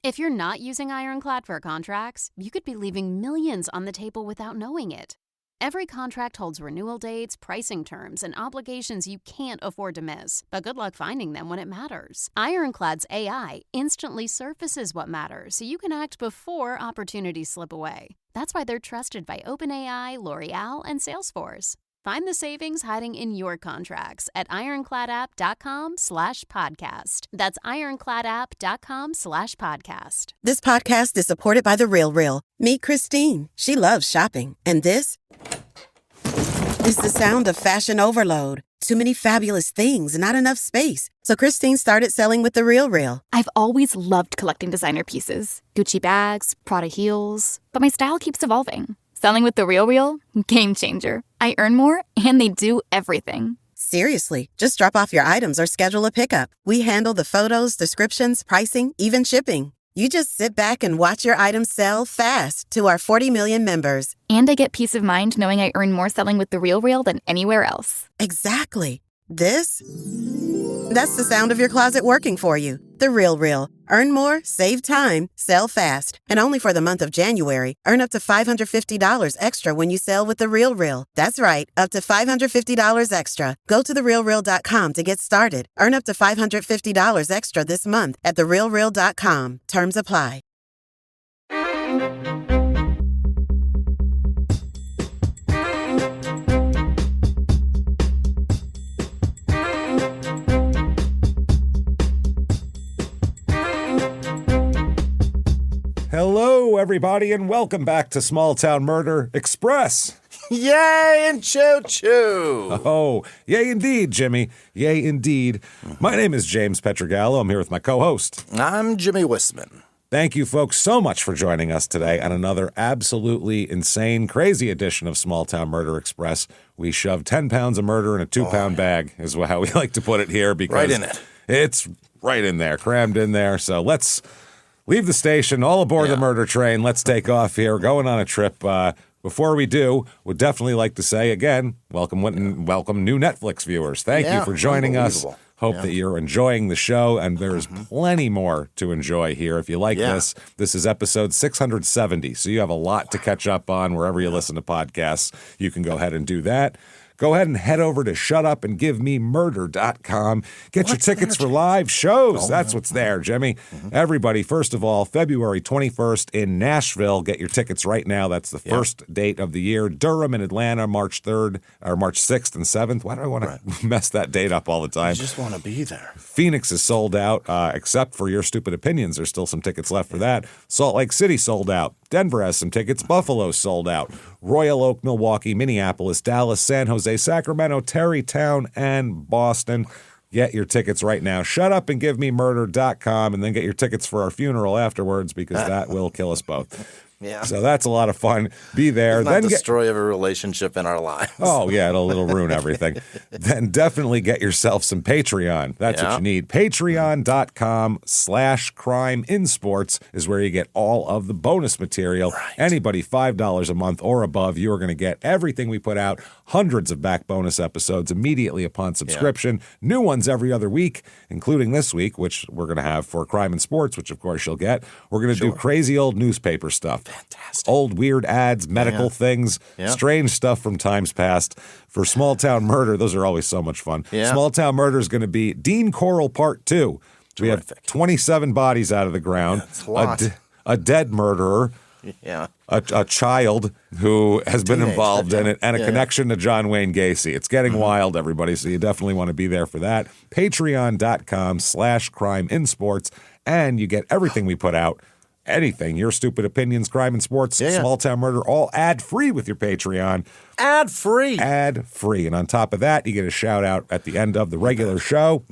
If you're not using Ironclad for contracts, you could be leaving millions on the table without knowing it. Every contract holds renewal dates, pricing terms, and obligations you can't afford to miss. But good luck finding them when it matters. Ironclad's AI instantly surfaces what matters so you can act before opportunities slip away. That's why they're trusted by OpenAI, L'Oreal, and Salesforce. Find the savings hiding in your contracts at ironcladapp.com/podcast. That's ironcladapp.com/podcast. This podcast is supported by The RealReal. Meet Christine. She loves shopping. And this is the sound of fashion overload. Too many fabulous things, not enough space. So Christine started selling with The RealReal. I've always loved collecting designer pieces. Gucci bags, Prada heels. But my style keeps evolving. Selling with The RealReal? Game changer. I earn more, and they do everything. Seriously, just drop off your items or schedule a pickup. We handle the photos, descriptions, pricing, even shipping. You just sit back and watch your items sell fast to our 40 million members. And I get peace of mind knowing I earn more selling with The RealReal than anywhere else. Exactly. That's the sound of your closet working for you. The RealReal. Earn more, save time, sell fast. And only for the month of January, earn up to $550 extra when you sell with The RealReal. That's right, up to $550 extra. Go to therealreal.com to get started. Earn up to $550 extra this month at therealreal.com. Terms apply. Hello, everybody, and welcome back to Small Town Murder Express. Yay and choo-choo! Oh, yay indeed, Jimmy. Yay indeed. My name is James Petrogallo. I'm here with my co-host. I'm Jimmy Wisman. Thank you, folks, so much for joining us today on another absolutely insane, crazy edition of Small Town Murder Express. We shoved 10 pounds of murder in a 2-pound bag, is how we like to put it here, because right in it. It's right in there, crammed in there. So let's leave the station, all aboard the murder train. Let's take off here. We're going on a trip. Before we do, would definitely like to say again, welcome new Netflix viewers. Thank you for joining us. Hope that you're enjoying the show, and there's plenty more to enjoy here. If you like this is episode 670, so you have a lot to catch up on wherever you listen to podcasts. You can go ahead and do that. Go ahead and head over to shutupandgivememurder.com. Get your tickets for live shows. That's what's there, Jimmy. Everybody, first of all, February 21st in Nashville. Get your tickets right now. That's the first date of the year. Durham and Atlanta, March 3rd, or March 6th and 7th. Why do I want to mess that date up all the time? You just want to be there. Phoenix is sold out, except for Your Stupid Opinions. There's still some tickets left for that. Salt Lake City sold out. Denver has some tickets. Buffalo sold out. Royal Oak, Milwaukee, Minneapolis, Dallas, San Jose, Sacramento, Terrytown, and Boston. Get your tickets right now. Shutupandgivememurder.com, and then get your tickets for our funeral afterwards, because that will kill us both. Yeah. So that's a lot of fun. Be there. Then destroy every relationship in our lives. Oh, yeah, it'll ruin everything. Then definitely get yourself some Patreon. That's what you need. Patreon.com/crimeinsports is where you get all of the bonus material. Right. Anybody $5 a month or above, you are going to get everything we put out, hundreds of back bonus episodes immediately upon subscription, new ones every other week, including this week, which we're going to have for Crime and Sports, which of course you'll get. We're going to do crazy old newspaper stuff. Fantastic. Old weird ads, medical things, strange stuff from times past. For Small Town Murder, those are always so much fun. Yeah. Small Town Murder is going to be Dean Coral Part 2. We have 27 bodies out of the ground. That's a lot. A dead murderer. Yeah. A child who has been involved in it, and a connection to John Wayne Gacy. It's getting wild, everybody, so you definitely want to be there for that. Patreon.com/crimeinsports, and you get everything we put out. Anything, Your Stupid Opinions, Crime and Sports, Small Town Murder, all ad-free with your Patreon. Ad-free. Ad-free. And on top of that, you get a shout-out at the end of the regular show.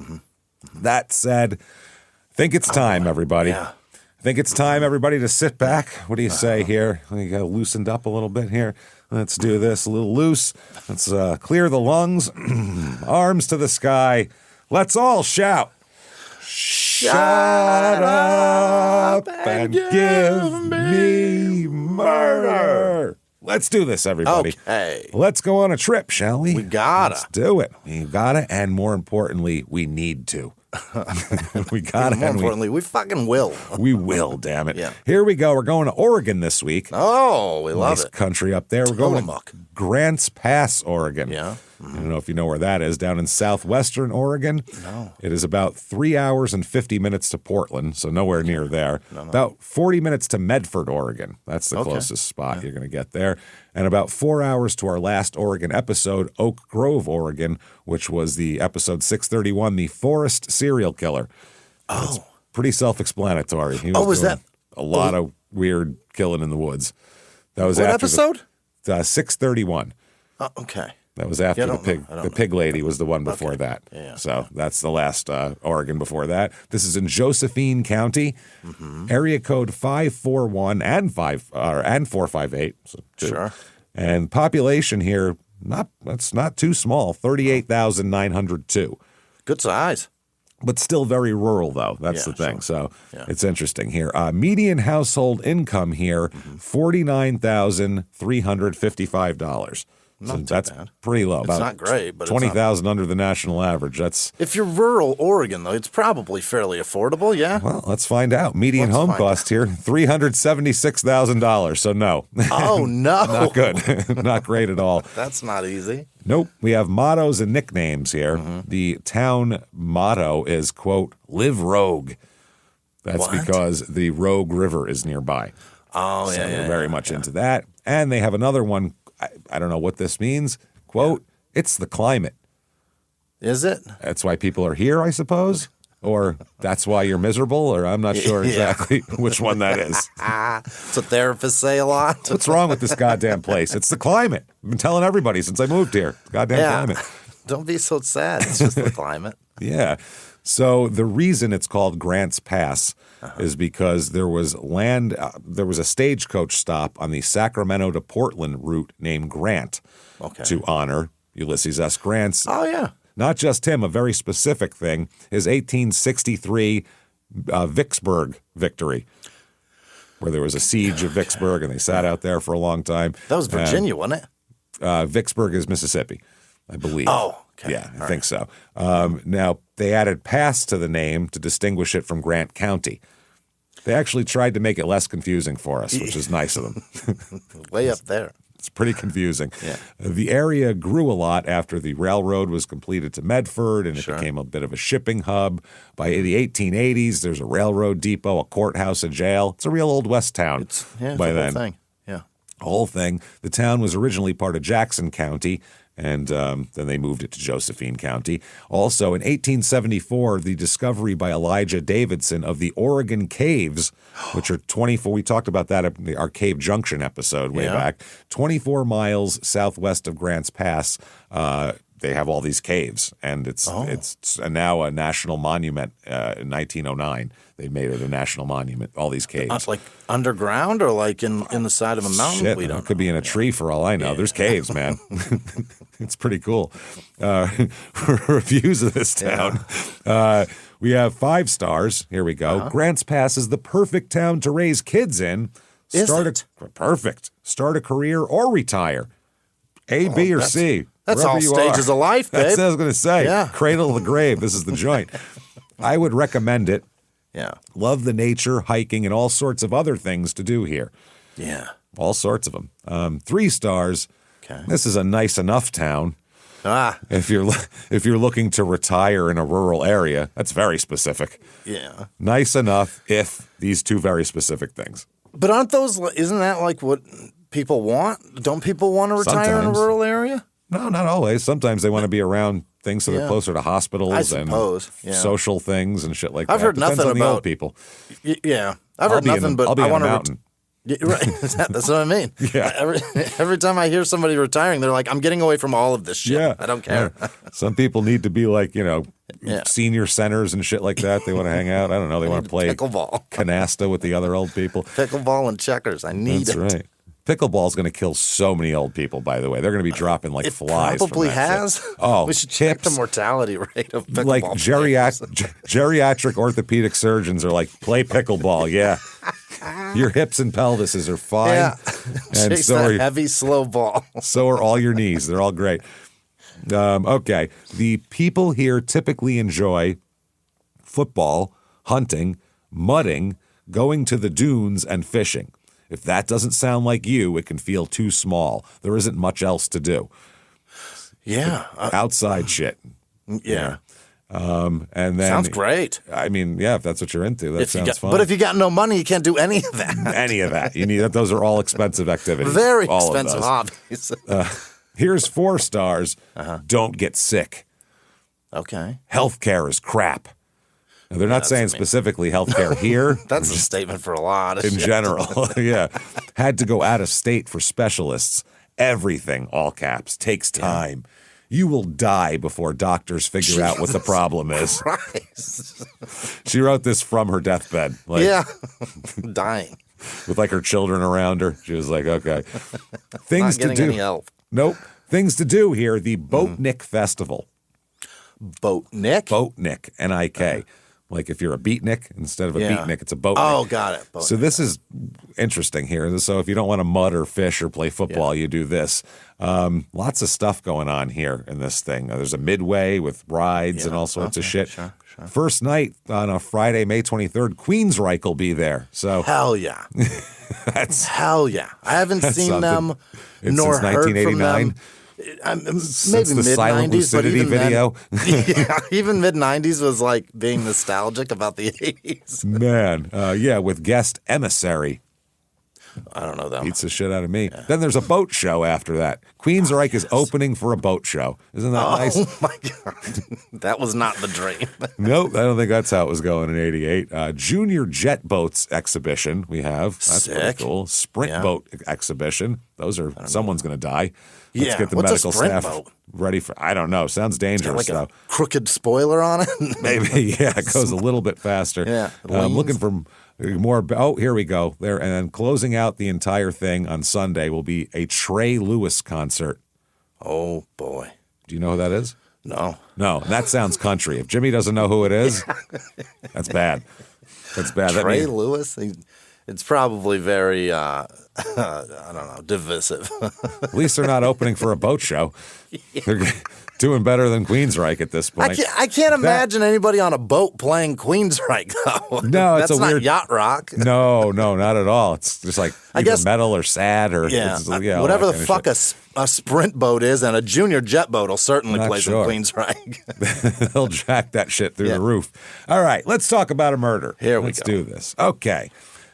That said, I think it's time, everybody. Yeah. I think it's time, everybody, to sit back. What do you say here? We got loosened up a little bit here. Let's do this a little loose. Let's clear the lungs. Arms to the sky. Let's all shout. Shut up and give me murder. Let's do this, everybody. Okay. Let's go on a trip, shall we? We gotta. Let's do it. We gotta, and more importantly, we need to. We got it. More importantly, we fucking will. We will, damn it. Yeah. Here we go. We're going to Oregon this week. Oh, we love Nice it. country up there. We're going to Tillamook. Grants Pass, Oregon. Yeah. I don't know if you know where that is. Down in southwestern Oregon. No. It is about 3 hours and 50 minutes to Portland, so nowhere near there. No. About 40 minutes to Medford, Oregon. That's the closest spot you're going to get there. And about 4 hours to our last Oregon episode, Oak Grove, Oregon, which was the episode 631, The Forest Serial Killer. Oh. It's pretty self-explanatory. He was doing that a lot of weird killing in the woods. That was What after episode? 631. Oh, okay. That was after Yeah, I the don't pig. know. I don't The know. pig lady was the one before that. Yeah. So that's the last Oregon before that. This is in Josephine County, area code 541 and 458. So two. Sure. And population here, that's not too small, 38,902. Good size. But still very rural, though. That's Yeah, the thing. sure. So Yeah. it's interesting here. Median household income here, $49,355. So Not too that's bad. pretty low. It's About not great, but it's not- 20,000 under the national average. That's If you're rural Oregon, though, it's probably fairly affordable, yeah? well. Let's find out. Median Let's home find cost here, $376,000. So no, Oh, no. not good. Not great at all. That's not easy. Nope. We have mottos and nicknames here. Mm-hmm. The town motto is, quote, "Live Rogue." That's What? because the Rogue River is nearby. Oh, So yeah, they're yeah, very much into that. And they have another one. I don't know what this means. Quote, "It's the climate." Is it? That's why people are here, I suppose. Or that's why you're miserable, or I'm not sure Yeah. exactly which one that is. That's what therapists say a lot. What's wrong with this goddamn place? It's the climate. I've been telling everybody since I moved here. Goddamn climate. Don't be so sad. It's just the climate. Yeah. So the reason it's called Grants Pass is because there was there was a stagecoach stop on the Sacramento to Portland route named Grant to honor Ulysses S. Grant's. Oh, yeah. Not just him, a very specific thing, his 1863 Vicksburg victory, where there was a siege of Vicksburg and they sat out there for a long time. That was Virginia, wasn't it? Vicksburg is Mississippi, I believe. Oh, okay. Yeah, I think so. Now, they added Pass to the name to distinguish it from Grant County. They actually tried to make it less confusing for us, which is nice of them. Way up there. It's pretty confusing. Yeah. The area grew a lot after the railroad was completed to Medford, and it became a bit of a shipping hub. By the 1880s, there's a railroad depot, a courthouse, a jail. It's a real old West town It's by the then. whole thing. Yeah. Whole thing. The town was originally part of Jackson County, and then they moved it to Josephine County. Also, in 1874, the discovery by Elijah Davidson of the Oregon Caves, which are 24, we talked about that in our Cave Junction episode way back, 24 miles southwest of Grants Pass. They have all these caves, and it's now a national monument. In 1909, they made it a national monument. All these caves, Like underground or like in the side of a mountain? shit, We don't it could be in a tree for all I know. There's caves, man. It's pretty cool. Reviews of this town. We have 5 stars. Here we go. Grants Pass is the perfect town to raise kids in. Perfect. Start a career or retire. A, B, or C. That's wherever all you stages are. of life, babe. That's what I was going to say. Yeah. Cradle to the grave. This is the joint. I would recommend it. Yeah. Love the nature, hiking, and all sorts of other things to do here. Yeah. All sorts of them. 3 stars. Okay. This is a nice enough town. If you're looking to retire in a rural area, that's very specific. Yeah. Nice enough if these 2 very specific things. But isn't that like what people want? Don't people want to retire in a Sometimes. rural area? No, not always. Sometimes they want to be around things so they're closer to hospitals I suppose, and yeah. social things and shit like that. I've heard Depends nothing on the old about- people. Yeah. I've heard nothing, but I'll be I on a want to mountain. Right. That's what I mean. Yeah. Every time I hear somebody retiring, they're like, I'm getting away from all of this shit. Yeah. I don't care. Yeah. Some people need to be like, Yeah. senior centers and shit like that. They want to hang out. I don't know. They want to play pickleball. canasta with the other old people. Pickleball and checkers. I need That's it. right. Pickleball's going to kill so many old people, by the way. They're going to be dropping like It flies. from probably that has. shit. Oh, we should check the hips. mortality rate of pickleball. Like players. geriatric orthopedic surgeons are like, play pickleball. Yeah. Your hips and pelvises are fine. Yeah. And Chase so that are, heavy, slow ball. so are all your knees. They're all great. Okay. The people here typically enjoy football, hunting, mudding, going to the dunes, and fishing. If that doesn't sound like you, it can feel too small. There isn't much else to do. Yeah. Outside shit. Yeah. And then Sounds great. I mean, yeah, if that's what you're into, that sounds fun. But if you got no money, you can't do any of that. Any of that. You need those are all expensive activities. Very all expensive hobbies. Here's 4 stars. Don't get sick. Okay. Healthcare is crap. Now, they're not saying specifically healthcare here. That's a statement for a lot of in shit. general. Yeah. Had to go out of state for specialists. Everything, all caps, takes time. You will die before doctors figure out what the problem is. Christ. She wrote this from her deathbed. Dying. With like her children around her. She was like, okay. Things Not to getting do. any help. Nope. Things to do here. The Boatnik Festival. Boatnik? Boatnik, N-I-K. Like if you're a beatnik, instead of a beatnik, it's a boatnik. Oh, got it. So this is interesting here. So if you don't want to mud or fish or play football, you do this. Lots of stuff going on here in this thing. There's a midway with rides and all sorts of shit. Sure. First night on a Friday, May 23rd, Queensryche will be there. So Hell yeah. that's Hell yeah. I haven't seen them nor since heard from 1989. them. Maybe Since the mid-90s, Silent but Lucidity even video. Yeah, even mid-90s was like being nostalgic about the 80s. Man, yeah, with guest Emissary. I don't know that. Beats the shit out of me. Yeah. Then there's a boat show after that. Queensryche is opening for a boat show. Isn't that nice? Oh, my God. That was not the dream. Nope, I don't think that's how it was going in 88. Junior Jet Boats exhibition we have. That's Sick. pretty cool. Sprint boat exhibition. Those are, someone's going to die. Let's Yeah, get the what's a medical sprint staff boat? ready for, I don't know. Sounds dangerous, Like though. a crooked spoiler on it? Maybe, yeah, it goes a little bit faster. Yeah, I'm looking for more. Oh, here we go. There, and then closing out the entire thing on Sunday will be a Trey Lewis concert. Oh, boy. Do you know who that is? No. No, that sounds country. If Jimmy doesn't know who it is, that's bad. That's bad. Trey Lewis? It's probably very, I don't know, divisive. At least they're not opening for a boat show. They're doing better than Queensryche at this point. I can't imagine anybody on a boat playing Queensryche, though. No, it's That's a not weird yacht rock. No, not at all. It's just like either metal or sad or whatever the fuck a sprint boat is, and a junior jet boat will certainly play some Queensryche. They'll jack that shit through the roof. All right, let's talk about a murder. Here we go. Let's do this. Okay.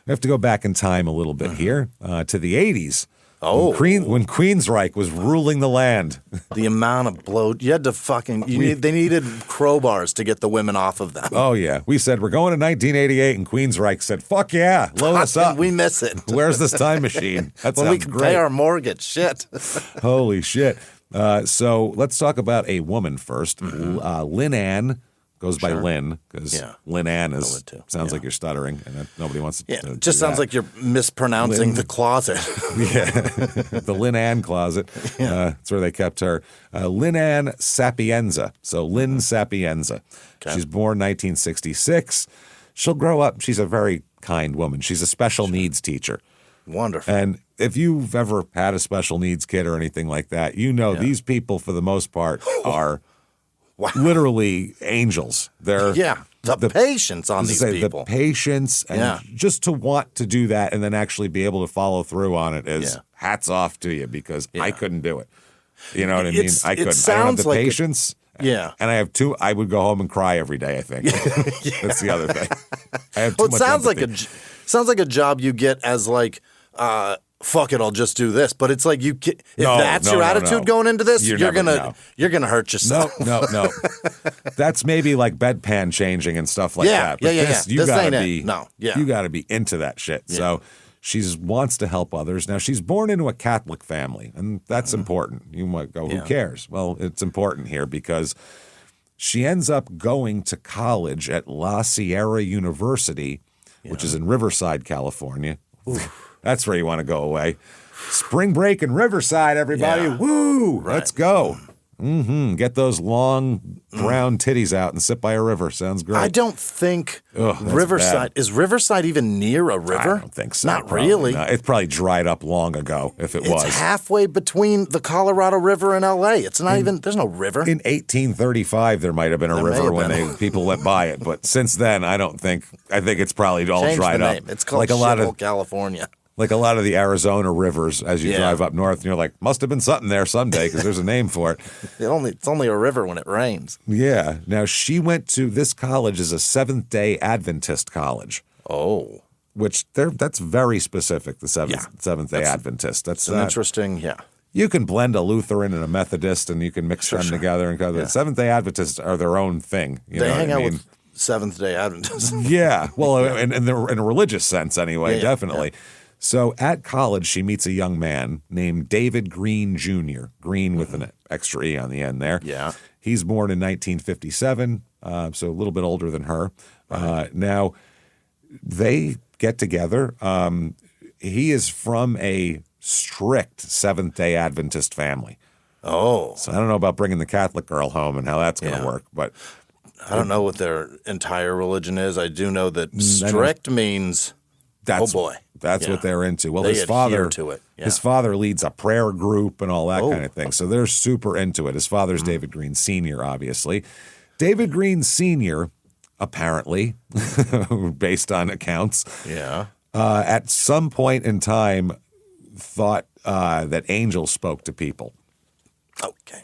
We have to go back in time a little bit here to the 80s. Oh. When Queensryche was ruling the land. The amount of blow. You had to fucking. They needed crowbars to get the women off of them. Oh, yeah. We said, we're going to 1988, and Queensryche said, fuck yeah, load us up. We miss it. Where's this time machine? That when sounds we can great. pay our mortgage. Shit. Holy shit. So let's talk about a woman first. Lynn Ann. Goes by Lynn, because Lynn Ann sounds like you're stuttering, and nobody wants to it just sounds like you're mispronouncing the closet. The Lynn Ann closet. That's where they kept her. Lynn Ann Sapienza. So Lynn Sapienza. Okay. She's born 1966. She'll grow up. She's a very kind woman. She's a special needs teacher. Wonderful. And if you've ever had a special needs kid or anything like that, you know these people, for the most part, are... Wow. Literally angels. They're the patience on these people. The patience and just to want to do that and then actually be able to follow through on it is hats off to you, because I couldn't do it. You know what I mean? I couldn't. I don't have the patience. And I have I would go home and cry every day, I think. That's the other thing. I have too much empathy. Sounds like a job you get as like fuck it, I'll just do this. But it's like if that's your attitude going into this, you're gonna hurt yourself. No. That's maybe like bedpan changing and stuff like that. But you gotta be into that shit. Yeah. So she wants to help others. Now she's born into a Catholic family, and that's important. You might go, who cares? Well, it's important here because she ends up going to college at La Sierra University, which is in Riverside, California. Oof. That's where you want to go away. Spring break in Riverside, everybody. Yeah. Woo! Right. Let's go. Get those long brown titties out and sit by a river. Sounds great. I don't think Riverside is Riverside even near a river? I don't think so. Not really. Not. It probably dried up long ago. If it was, it's halfway between the Colorado River and L.A. It's not even. There's no river. In 1835, there might have been a river when people went by it, but since then, I don't think. I think it's probably all dried up. It's called like a lot of California. Like a lot of the Arizona rivers, as you drive up north, and you're like, must have been something there someday because there's a name for it. It's only a river when it rains. Yeah. Now, she went to this college is a Seventh-day Adventist college. Oh. Which that's very specific, the Seventh-day Adventist. That's an interesting, You can blend a Lutheran and a Methodist, and you can mix them together. And the Seventh-day Adventists are their own thing. They hang out with Seventh-day Adventists. Yeah. Well, in a religious sense anyway, definitely. Yeah. So at college, she meets a young man named David Green Jr., Green with an extra E on the end there. Yeah. He's born in 1957, so a little bit older than her. Now, they get together. He is from a strict Seventh-day Adventist family. Oh. So I don't know about bringing the Catholic girl home and how that's going to work, but I don't know what their entire religion is. I do know that strict means oh boy. That's what they're into. Well, they his father to it. Yeah. His father leads a prayer group and all that kind of thing. So they're super into it. His father's David Green Sr., obviously. David Green Sr., apparently, based on accounts, at some point in time thought that angels spoke to people. Okay.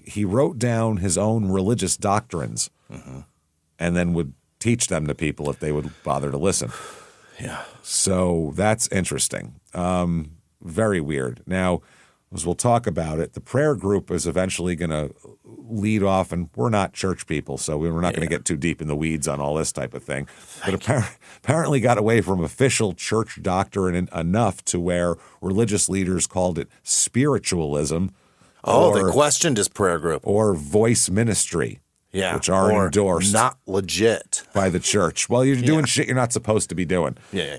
He wrote down his own religious doctrines and then would teach them to people if they would bother to listen. Yeah. So that's interesting. Very weird. Now, as we'll talk about it, the prayer group is eventually going to lead off, and we're not church people, so we're not going to get too deep in the weeds on all this type of thing. But apparently got away from official church doctrine enough to where religious leaders called it spiritualism. They questioned his prayer group. Or voice ministry. Yeah, which aren't endorsed. Not legit. By the church. Well, you're doing shit you're not supposed to be doing. Yeah,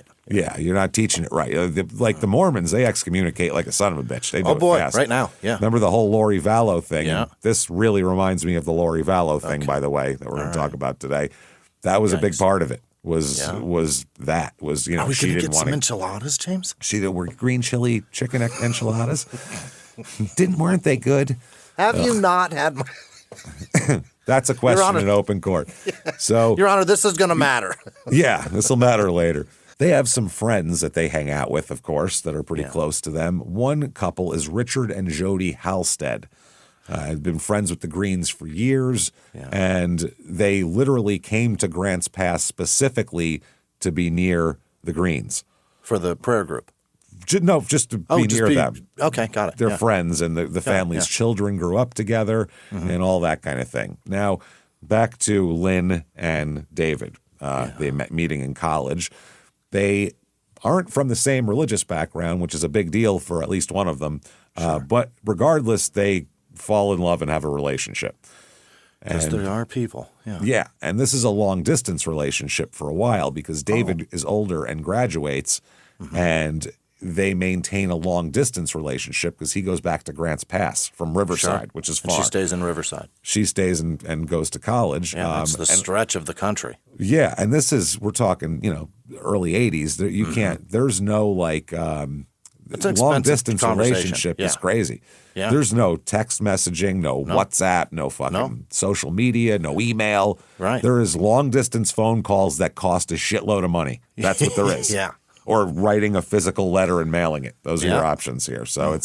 you're not teaching it right. Like the Mormons, they excommunicate like a son of a bitch. They do it fast. Right now, yeah. Remember the whole Lori Vallow thing? Yeah. This really reminds me of the Lori Vallow thing, by the way, that we're going to talk about today. That was a big part of it. Was Are we she going to didn't get want some enchiladas, James? Were green chili chicken enchiladas. Weren't they good? Have you not had my... That's a question in open court. So, Your Honor, this is going to matter. This will matter later. They have some friends that they hang out with, of course, that are pretty close to them. One couple is Richard and Jody Halstead. Had been friends with the Greens for years, and they literally came to Grants Pass specifically to be near the Greens. For the prayer group? Just to be near them. Okay, got it. They're friends, and the family's children grew up together and all that kind of thing. Now, back to Lynn and David. They met meeting in college. They aren't from the same religious background, which is a big deal for at least one of them. But regardless, they fall in love and have a relationship. Because they are people. Yeah, and this is a long-distance relationship for a while because David is older and graduates, and they maintain a long-distance relationship because he goes back to Grants Pass from Riverside, which is far. And she stays in Riverside. She stays and goes to college. Yeah, that's the stretch of the country. Yeah, and this is, we're talking, early 80s. You can't, there's no long-distance relationship is crazy. Yeah. There's no text messaging, no WhatsApp, no fucking social media, no email. Right. There is long-distance phone calls that cost a shitload of money. That's what there is. Yeah. Or writing a physical letter and mailing it. Those are your options here. So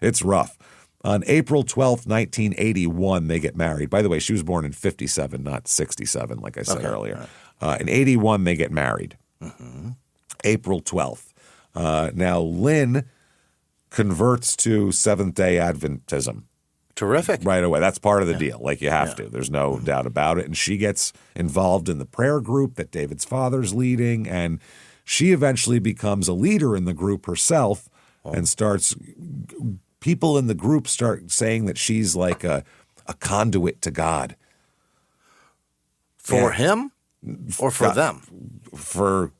it's rough. On April 12th, 1981, they get married. By the way, she was born in 57, not 67, like I said earlier. Right. In 81, they get married. April 12th. Now, Lynn converts to Seventh-day Adventism. Terrific. Right away. That's part of the deal. Like, you have to. There's no doubt about it. And she gets involved in the prayer group that David's father's leading, and she eventually becomes a leader in the group herself and starts – people in the group start saying that she's like a conduit to God. For him or for them? For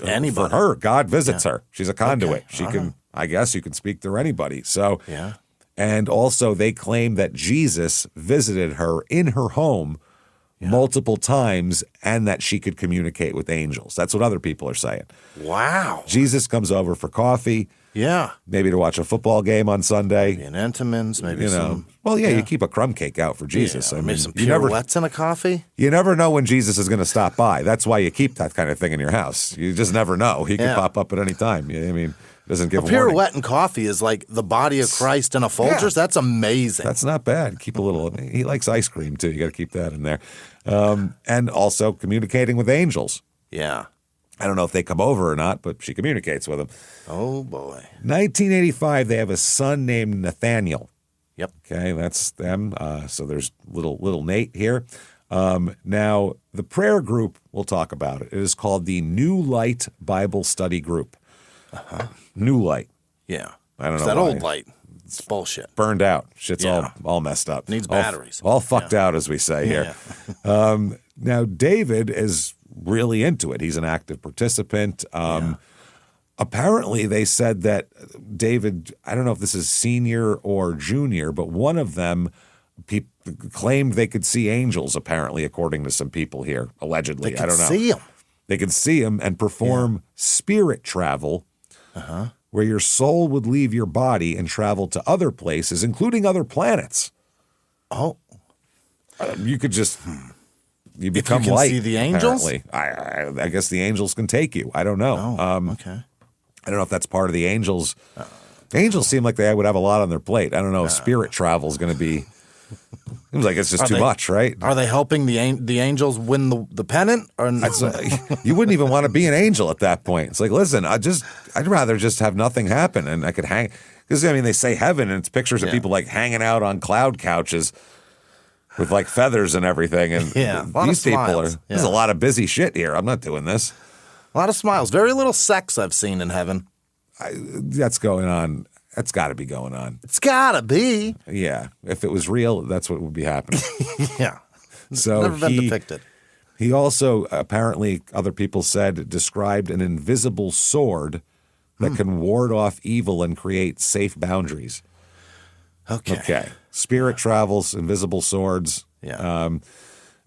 anybody. For her. God visits her. She's a conduit. Okay. She can – I guess you can speak through anybody. So And also they claim that Jesus visited her in her home multiple times and that she could communicate with angels. That's what other people are saying. Wow. Jesus comes over for coffee. Yeah. Maybe to watch a football game on Sunday. An Entenmann's, maybe some. Well, you keep a crumb cake out for Jesus. Yeah, maybe some pirouettes in a coffee. You never know when Jesus is going to stop by. That's why you keep that kind of thing in your house. You just never know. He could pop up at any time. I mean, doesn't give a pirouette in coffee is like the body of Christ in a Folgers. Yeah. That's amazing. That's not bad. Keep a little. He likes ice cream too. You got to keep that in there. And also communicating with angels. Yeah. I don't know if they come over or not, but she communicates with them. Oh, boy. 1985, they have a son named Nathaniel. Yep. Okay, that's them. So there's little Nate here. Now, the prayer group, we'll talk about it. It is called the New Light Bible Study Group. Uh-huh. New Light. Yeah. I don't know that why. old light. It's bullshit. Burned out. Shit's all messed up. Needs batteries. All fucked out, as we say here. Yeah. Now, David is really into it. He's an active participant. Apparently, they said that David, I don't know if this is senior or junior, but one of them claimed they could see angels, apparently, according to some people here, allegedly. They could I don't know. see them. They could see them and perform spirit travel, where your soul would leave your body and travel to other places, including other planets. Oh. You could just... You become if you can light. See the angels? Apparently. I guess the angels can take you. I don't know. Oh, okay. I don't know if that's part of the angels. Angels seem like they would have a lot on their plate. I don't know if spirit travel is going to be. Seems like it's just too much, right? Are they helping the angels win the pennant? Or no? You wouldn't even want to be an angel at that point. It's like, listen, I'd rather just have nothing happen and I could hang. Because I mean, they say heaven and it's pictures of people like hanging out on cloud couches. With like feathers and everything, and these people are. There's a lot of busy shit here. I'm not doing this. A lot of smiles. Very little sex I've seen in heaven. That's going on. That's got to be going on. It's got to be. Yeah. If it was real, that's what would be happening. Yeah. So never been depicted. He also apparently, other people said, described an invisible sword that can ward off evil and create safe boundaries. Okay. Spirit travels, invisible swords. Yeah.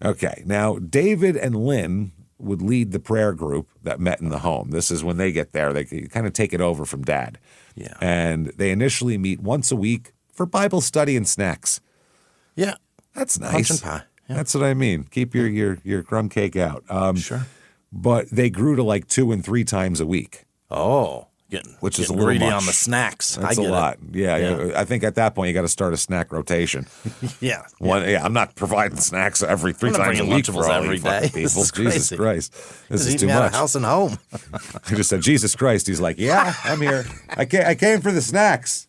Okay. Now, David and Lynn would lead the prayer group that met in the home. This is when they get there. They kind of take it over from Dad. Yeah. And they initially meet once a week for Bible study and snacks. Yeah. That's nice. Punch and pie. Yeah. That's what I mean. Keep your crumb cake out. Sure. But they grew to like 2 and 3 times a week. Oh. Which is a little greedy much. On the snacks. That's I get a lot. It. Yeah. I think at that point you got to start a snack rotation. Yeah. I'm not providing snacks every 3 times a week for all every day. People. Jesus Christ, this is too much. much. Out of house and home. I just said Jesus Christ. He's like, yeah, I'm here. I came for the snacks.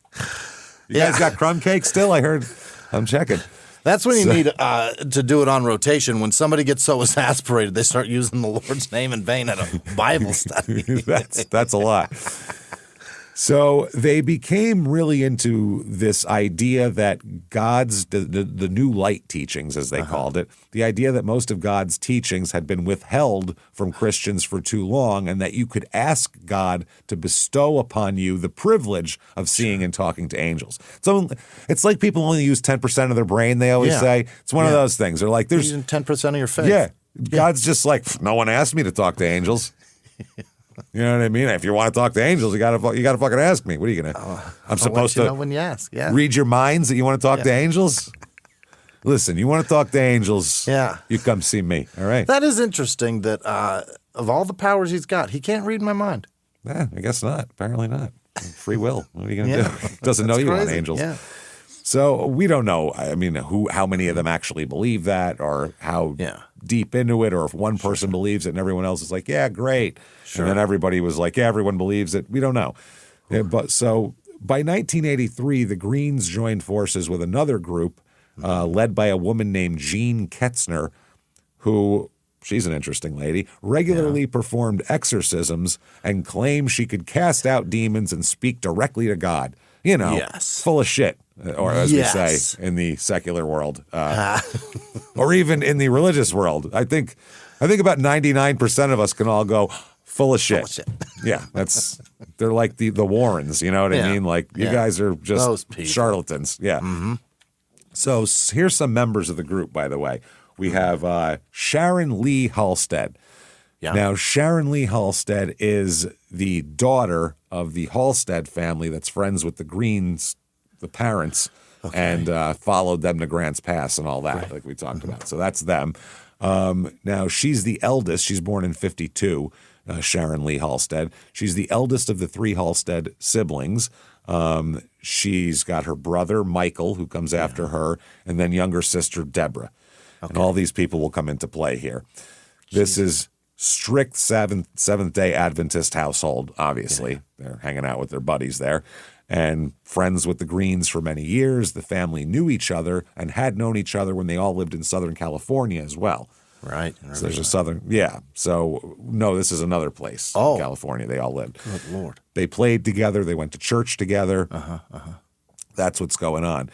You guys got crumb cake still? I heard. I'm checking. That's when you need to do it on rotation. When somebody gets so exasperated, they start using the Lord's name in vain at a Bible study. That's a lot. So they became really into this idea that God's, the new light teachings, as they called it, the idea that most of God's teachings had been withheld from Christians for too long and that you could ask God to bestow upon you the privilege of seeing and talking to angels. So it's like people only use 10% of their brain, they always say. It's one of those things. They're like, there's using 10% of your faith. Yeah. God's just like, no one asked me to talk to angels. You know what I mean? If you want to talk to angels, you gotta fucking ask me. What are you gonna? I'm supposed to know when you ask. Yeah. Read your minds that you want to talk to angels. Listen, you want to talk to angels? Yeah. You come see me. All right. That is interesting. That of all the powers he's got, he can't read my mind. I guess not. Apparently not. Free will. What are you gonna do? Doesn't know you crazy. want angels. Yeah. So we don't know. I mean, how many of them actually believe that, or how deep into it, or if one person believes it and everyone else is like, yeah, great, and then everybody was like, yeah, everyone believes it. We don't know. But so by 1983, the Greens joined forces with another group led by a woman named Jean Ketzner, who, she's an interesting lady, regularly performed exorcisms and claimed she could cast out demons and speak directly to God. You know, full of shit, or as we say in the secular world, or even in the religious world. I think about 99% of us can all go full of shit. Yeah, that's they're like the Warrens, you know what I mean? Like, you guys are just charlatans. Yeah. Mm-hmm. So here's some members of the group, by the way. We have Sharon Lee Halstead. Yeah. Now, Sharon Lee Halstead is the daughter of the Halstead family that's friends with the Greens, the parents, and followed them to Grants Pass and all that, like we talked about. So that's them. Now, she's the eldest. She's born in 1952, Sharon Lee Halstead. She's the eldest of the 3 Halstead siblings. She's got her brother, Michael, who comes after her, and then younger sister, Deborah. Okay. And all these people will come into play here. This is strict Seventh-day Adventist household, obviously. Yeah. They're hanging out with their buddies there. And friends with the Greens for many years. The family knew each other and had known each other when they all lived in Southern California as well. Right. So there's a Southern, So, no, this is another place in California they all lived. Good Lord. They played together. They went to church together. That's what's going on.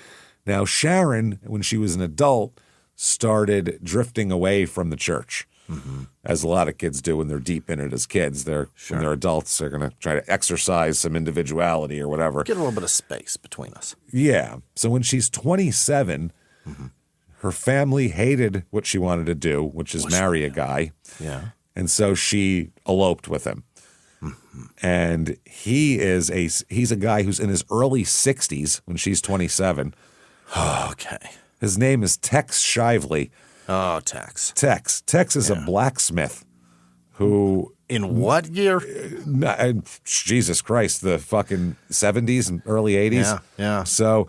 Now, Sharon, when she was an adult, started drifting away from the church, as a lot of kids do when they're deep in it as kids. When they're adults, they're going to try to exercise some individuality or whatever. Get a little bit of space between us. Yeah. So when she's 27, her family hated what she wanted to do, which is marry a guy. Yeah. And so she eloped with him. And he's a guy who's in his early 60s when she's 27. Okay. His name is Tex Shively. Oh, Tex. Tex is a blacksmith who... In what year? Jesus Christ, the fucking 70s and early 80s. Yeah. So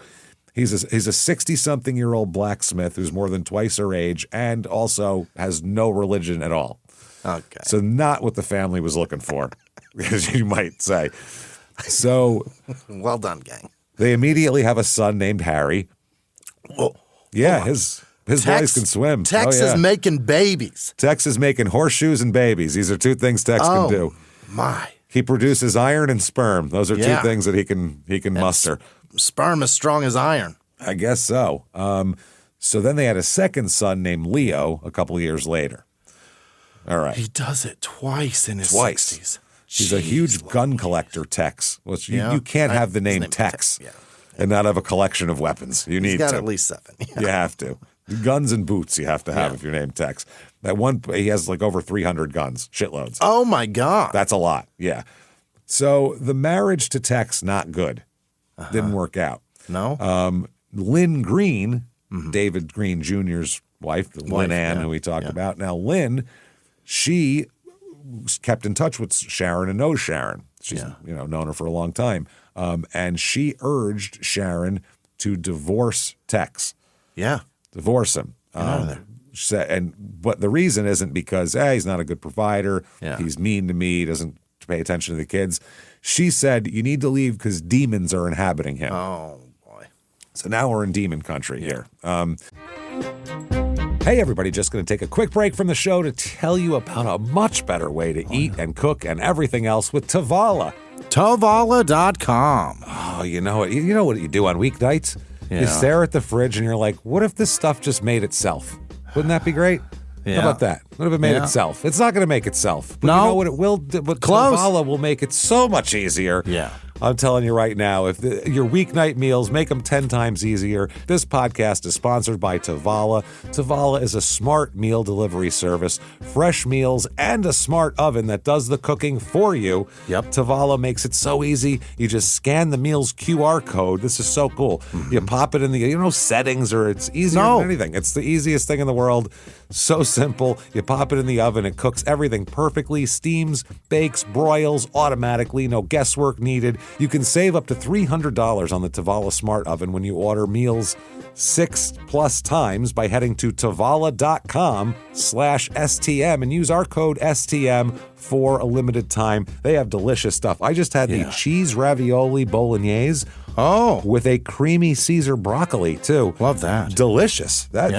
he's a 60-something-year-old blacksmith who's more than twice her age and also has no religion at all. Okay. So not what the family was looking for, as you might say. So... Well done, gang. They immediately have a son named Harry. Whoa. Yeah, his boys can swim. Tex is making babies. Tex is making horseshoes and babies. These are 2 things Tex can do. My. He produces iron and sperm. Those are 2 things that he can muster. Sperm as strong as iron. I guess so. So then they had a second son named Leo a couple of years later. All right. He does it twice in his 60s. He's a huge gun collector, Tex. You can't have the name Tex and not have a collection of weapons. You need to. He's got at least 7. You have to. Guns and boots you have to have if you're named Tex. He has like over 300 guns, shitloads. Oh, my God. That's a lot, yeah. So the marriage to Tex, not good. Didn't work out. No? Lynn Green, David Green Jr.'s wife, Lynn Ann, who we talked about. Now, Lynn, she kept in touch with Sharon and knows Sharon. She's known her for a long time. And she urged Sharon to divorce Tex. Yeah. Divorce him. But the reason isn't because he's not a good provider. Yeah. He's mean to me. He doesn't pay attention to the kids. She said, you need to leave because demons are inhabiting him. Oh, boy. So now we're in demon country here. Hey, everybody, just going to take a quick break from the show to tell you about a much better way to eat and cook and everything else with Tavala. Tavala.com. Oh, you know what you do on weeknights? Yeah. You stare at the fridge and you're like, what if this stuff just made itself? Wouldn't that be great? Yeah. How about that? What if it made itself? It's not going to make itself. But you know what it will do? But Tavala will make it so much easier. Yeah. I'm telling you right now, if your weeknight meals, make them 10 times easier. This podcast is sponsored by Tavala. Tavala is a smart meal delivery service, fresh meals, and a smart oven that does the cooking for you. Yep. Tavala makes it so easy. You just scan the meal's QR code. This is so cool. You pop it in the settings, or it's easier than anything. It's the easiest thing in the world. So simple. You pop it in the oven. It cooks everything perfectly. Steams, bakes, broils automatically. No guesswork needed. You can save up to $300 on the Tavala Smart Oven when you order meals 6+ times by heading to Tavala.com/STM and use our code STM for a limited time. They have delicious stuff. I just had the cheese ravioli bolognese. Oh. With a creamy Caesar broccoli, too. Love that. Delicious. That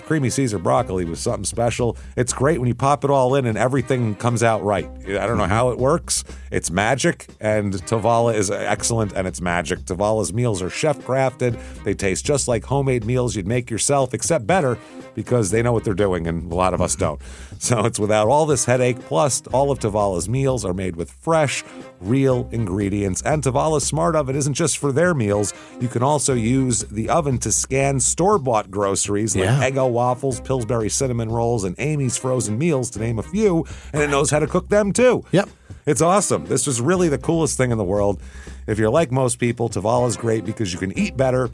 creamy Caesar broccoli was something special. It's great when you pop it all in and everything comes out right. I don't know how it works. It's magic, and Tavala is excellent, and it's magic. Tavala's meals are chef-crafted. They taste just like homemade meals you'd make yourself, except better, because they know what they're doing, and a lot of us don't. So it's without all this headache, plus all All of Tavala's meals are made with fresh, real ingredients. And Tavala's Smart Oven isn't just for their meals. You can also use the oven to scan store-bought groceries like Eggo waffles, Pillsbury cinnamon rolls, and Amy's frozen meals, to name a few, and it knows how to cook them too. Yep. It's awesome. This is really the coolest thing in the world. If you're like most people, Tavala's great because you can eat better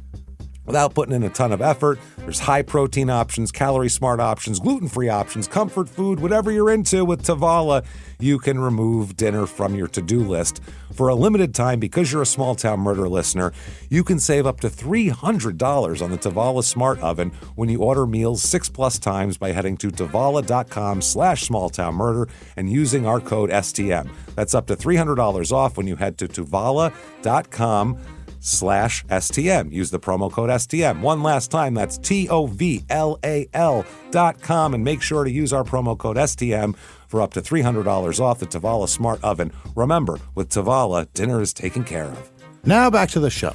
without putting in a ton of effort. There's high protein options, calorie smart options, gluten-free options, comfort food, whatever you're into with Tavala, you can remove dinner from your to-do list. For a limited time, because you're a Small Town Murder listener, you can save up to $300 on the Tavala Smart Oven when you order meals 6+ times by heading to tavala.com/smalltownmurder and using our code STM. That's up to $300 off when you head to tavala.com/STM. Use the promo code STM. One last time, that's TOVLAL.com, and make sure to use our promo code STM for up to $300 off the Tavala Smart Oven. Remember, with Tavala, dinner is taken care of. Now back to the show.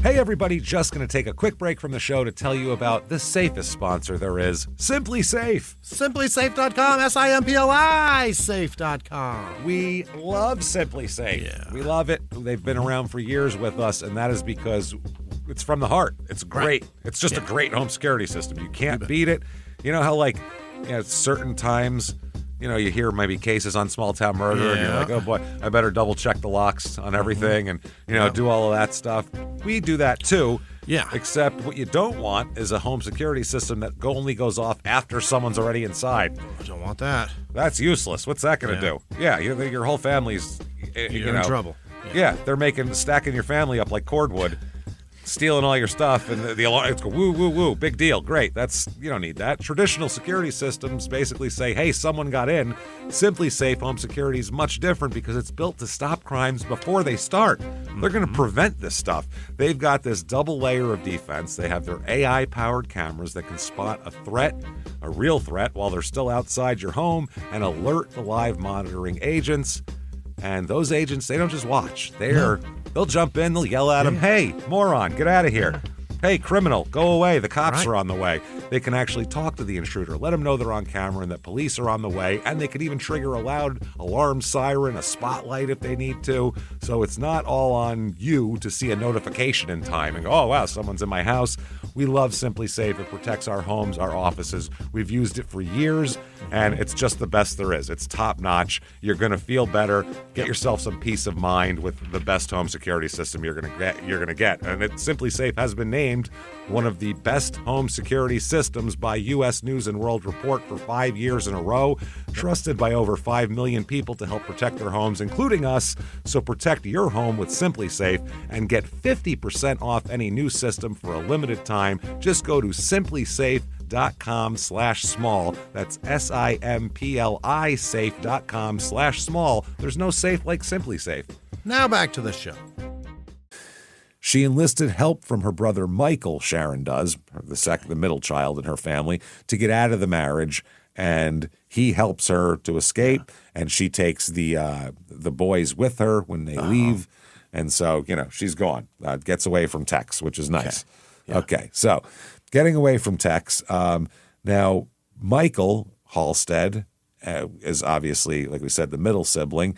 Hey everybody, just going to take a quick break from the show to tell you about the safest sponsor there is, Simply Safe. SimplySafe.com, SIMPLI Safe.com. We love Simply Safe. Yeah. We love it. They've been around for years with us, and that is because it's from the heart. It's great. Right. It's just a great home security system. You can't beat it. You know how, certain times, you hear maybe cases on Small Town Murder, and you're like, oh boy, I better double check the locks on everything and, do all of that stuff. We do that too. Yeah. Except what you don't want is a home security system that only goes off after someone's already inside. I don't want that. That's useless. What's that going to do? Yeah, your whole family's, You're in trouble. Yeah, they're stacking your family up like cordwood. Stealing all your stuff, and the alarm, it's woo, woo, woo, big deal, great. You don't need that. Traditional security systems basically say, hey, someone got in. Simply Safe Home Security is much different because it's built to stop crimes before they start. They're going to prevent this stuff. They've got this double layer of defense. They have their AI-powered cameras that can spot a threat, a real threat, while they're still outside your home, and alert the live monitoring agents. And those agents, they don't just watch. They'll jump in, they'll yell at them, hey, moron, get out of here. Hey, criminal, go away. The cops are on the way. They can actually talk to the intruder, let them know they're on camera and that police are on the way, and they can even trigger a loud alarm siren, a spotlight if they need to. So it's not all on you to see a notification in time and go, oh, wow, someone's in my house. We love Simply Safe. It protects our homes, our offices. We've used it for years, and it's just the best there is. It's top notch. You're going to feel better. Get yourself some peace of mind with the best home security system you're going to get. And Simply Safe has been named one of the best home security systems by U.S. News and World Report for 5 years in a row, trusted by over 5 million people to help protect their homes, including us. So protect your home with Simply Safe and get 50% off any new system for a limited time. Just go to simplysafe.com/small. That's SIMPLI safe.com/small. There's no safe like Simply Safe. Now back to the show. She enlisted help from her brother Michael, Sharon does, the middle child in her family, to get out of the marriage, and he helps her to escape, and she takes the boys with her when they leave, and so, she's gone, gets away from Tex, which is nice. Okay, so getting away from Tex. Now, Michael Halstead is obviously, like we said, the middle sibling.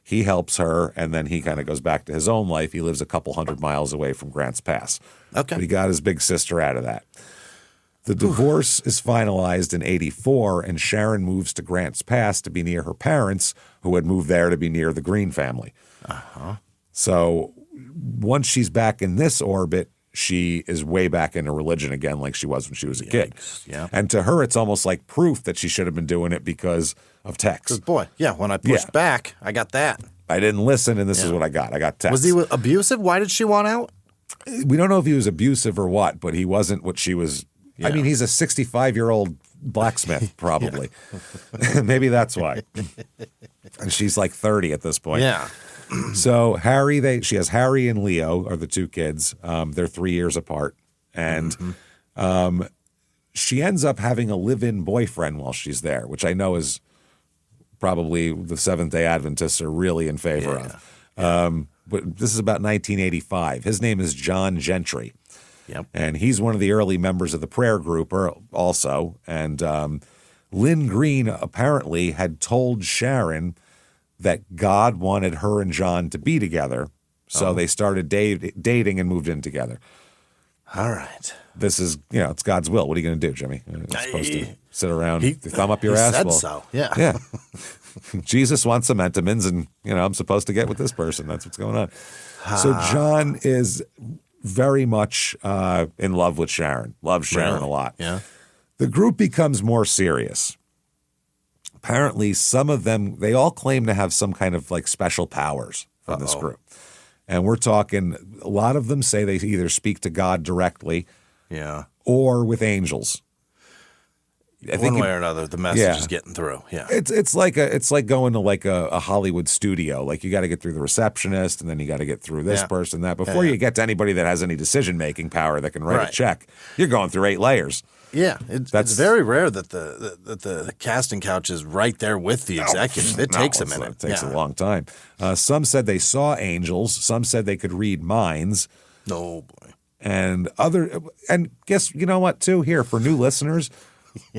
He helps her, and then he kind of goes back to his own life. He lives a couple 100 miles away from Grants Pass. Okay. But he got his big sister out of that. The divorce is finalized in 1984, and Sharon moves to Grants Pass to be near her parents, who had moved there to be near the Green family. So once she's back in this orbit, she is way back into religion again like she was when she was a kid. Yeah. And to her, it's almost like proof that she should have been doing it because of Tex. Good boy. Yeah, when I pushed back, I got that. I didn't listen, and this is what I got. I got Tex. Was he abusive? Why did she want out? We don't know if he was abusive or what, but he wasn't what she was. Yeah. I mean, he's a 65-year-old blacksmith, probably. Maybe that's why. And she's like 30 at this point. Yeah. So she has Harry and Leo are the two kids. They're 3 years apart. And she ends up having a live-in boyfriend while she's there, which I know is probably the Seventh-day Adventists are really in favor of. But this is about 1985. His name is John Gentry. Yep. And he's one of the early members of the prayer group also. And Lynn Green apparently had told Sharon that God wanted her and John to be together. So they started dating and moved in together. All right. This is, it's God's will. What are you going to do, Jimmy? You're supposed to sit around, thumb up your he ass? Said so. Yeah. Yeah. Jesus wants some Entenmann's, and, I'm supposed to get with this person. That's what's going on. So John is very much in love with Sharon. Loves Sharon a lot. Yeah. The group becomes more serious. Apparently, some of them, they all claim to have some kind of like special powers from this group. And we're talking, a lot of them say they either speak to God directly or with angels. One way or another, the message is getting through. Yeah, it's like going to like a Hollywood studio. Like you got to get through the receptionist, and then you got to get through this person, that before you get to anybody that has any decision making power that can write a check. You're going through 8 layers. Yeah, it's very rare that the casting couch is right there with the executive. It takes a minute. It takes a long time. Some said they saw angels. Some said they could read minds. Oh boy. And guess you know what too? Here for new listeners.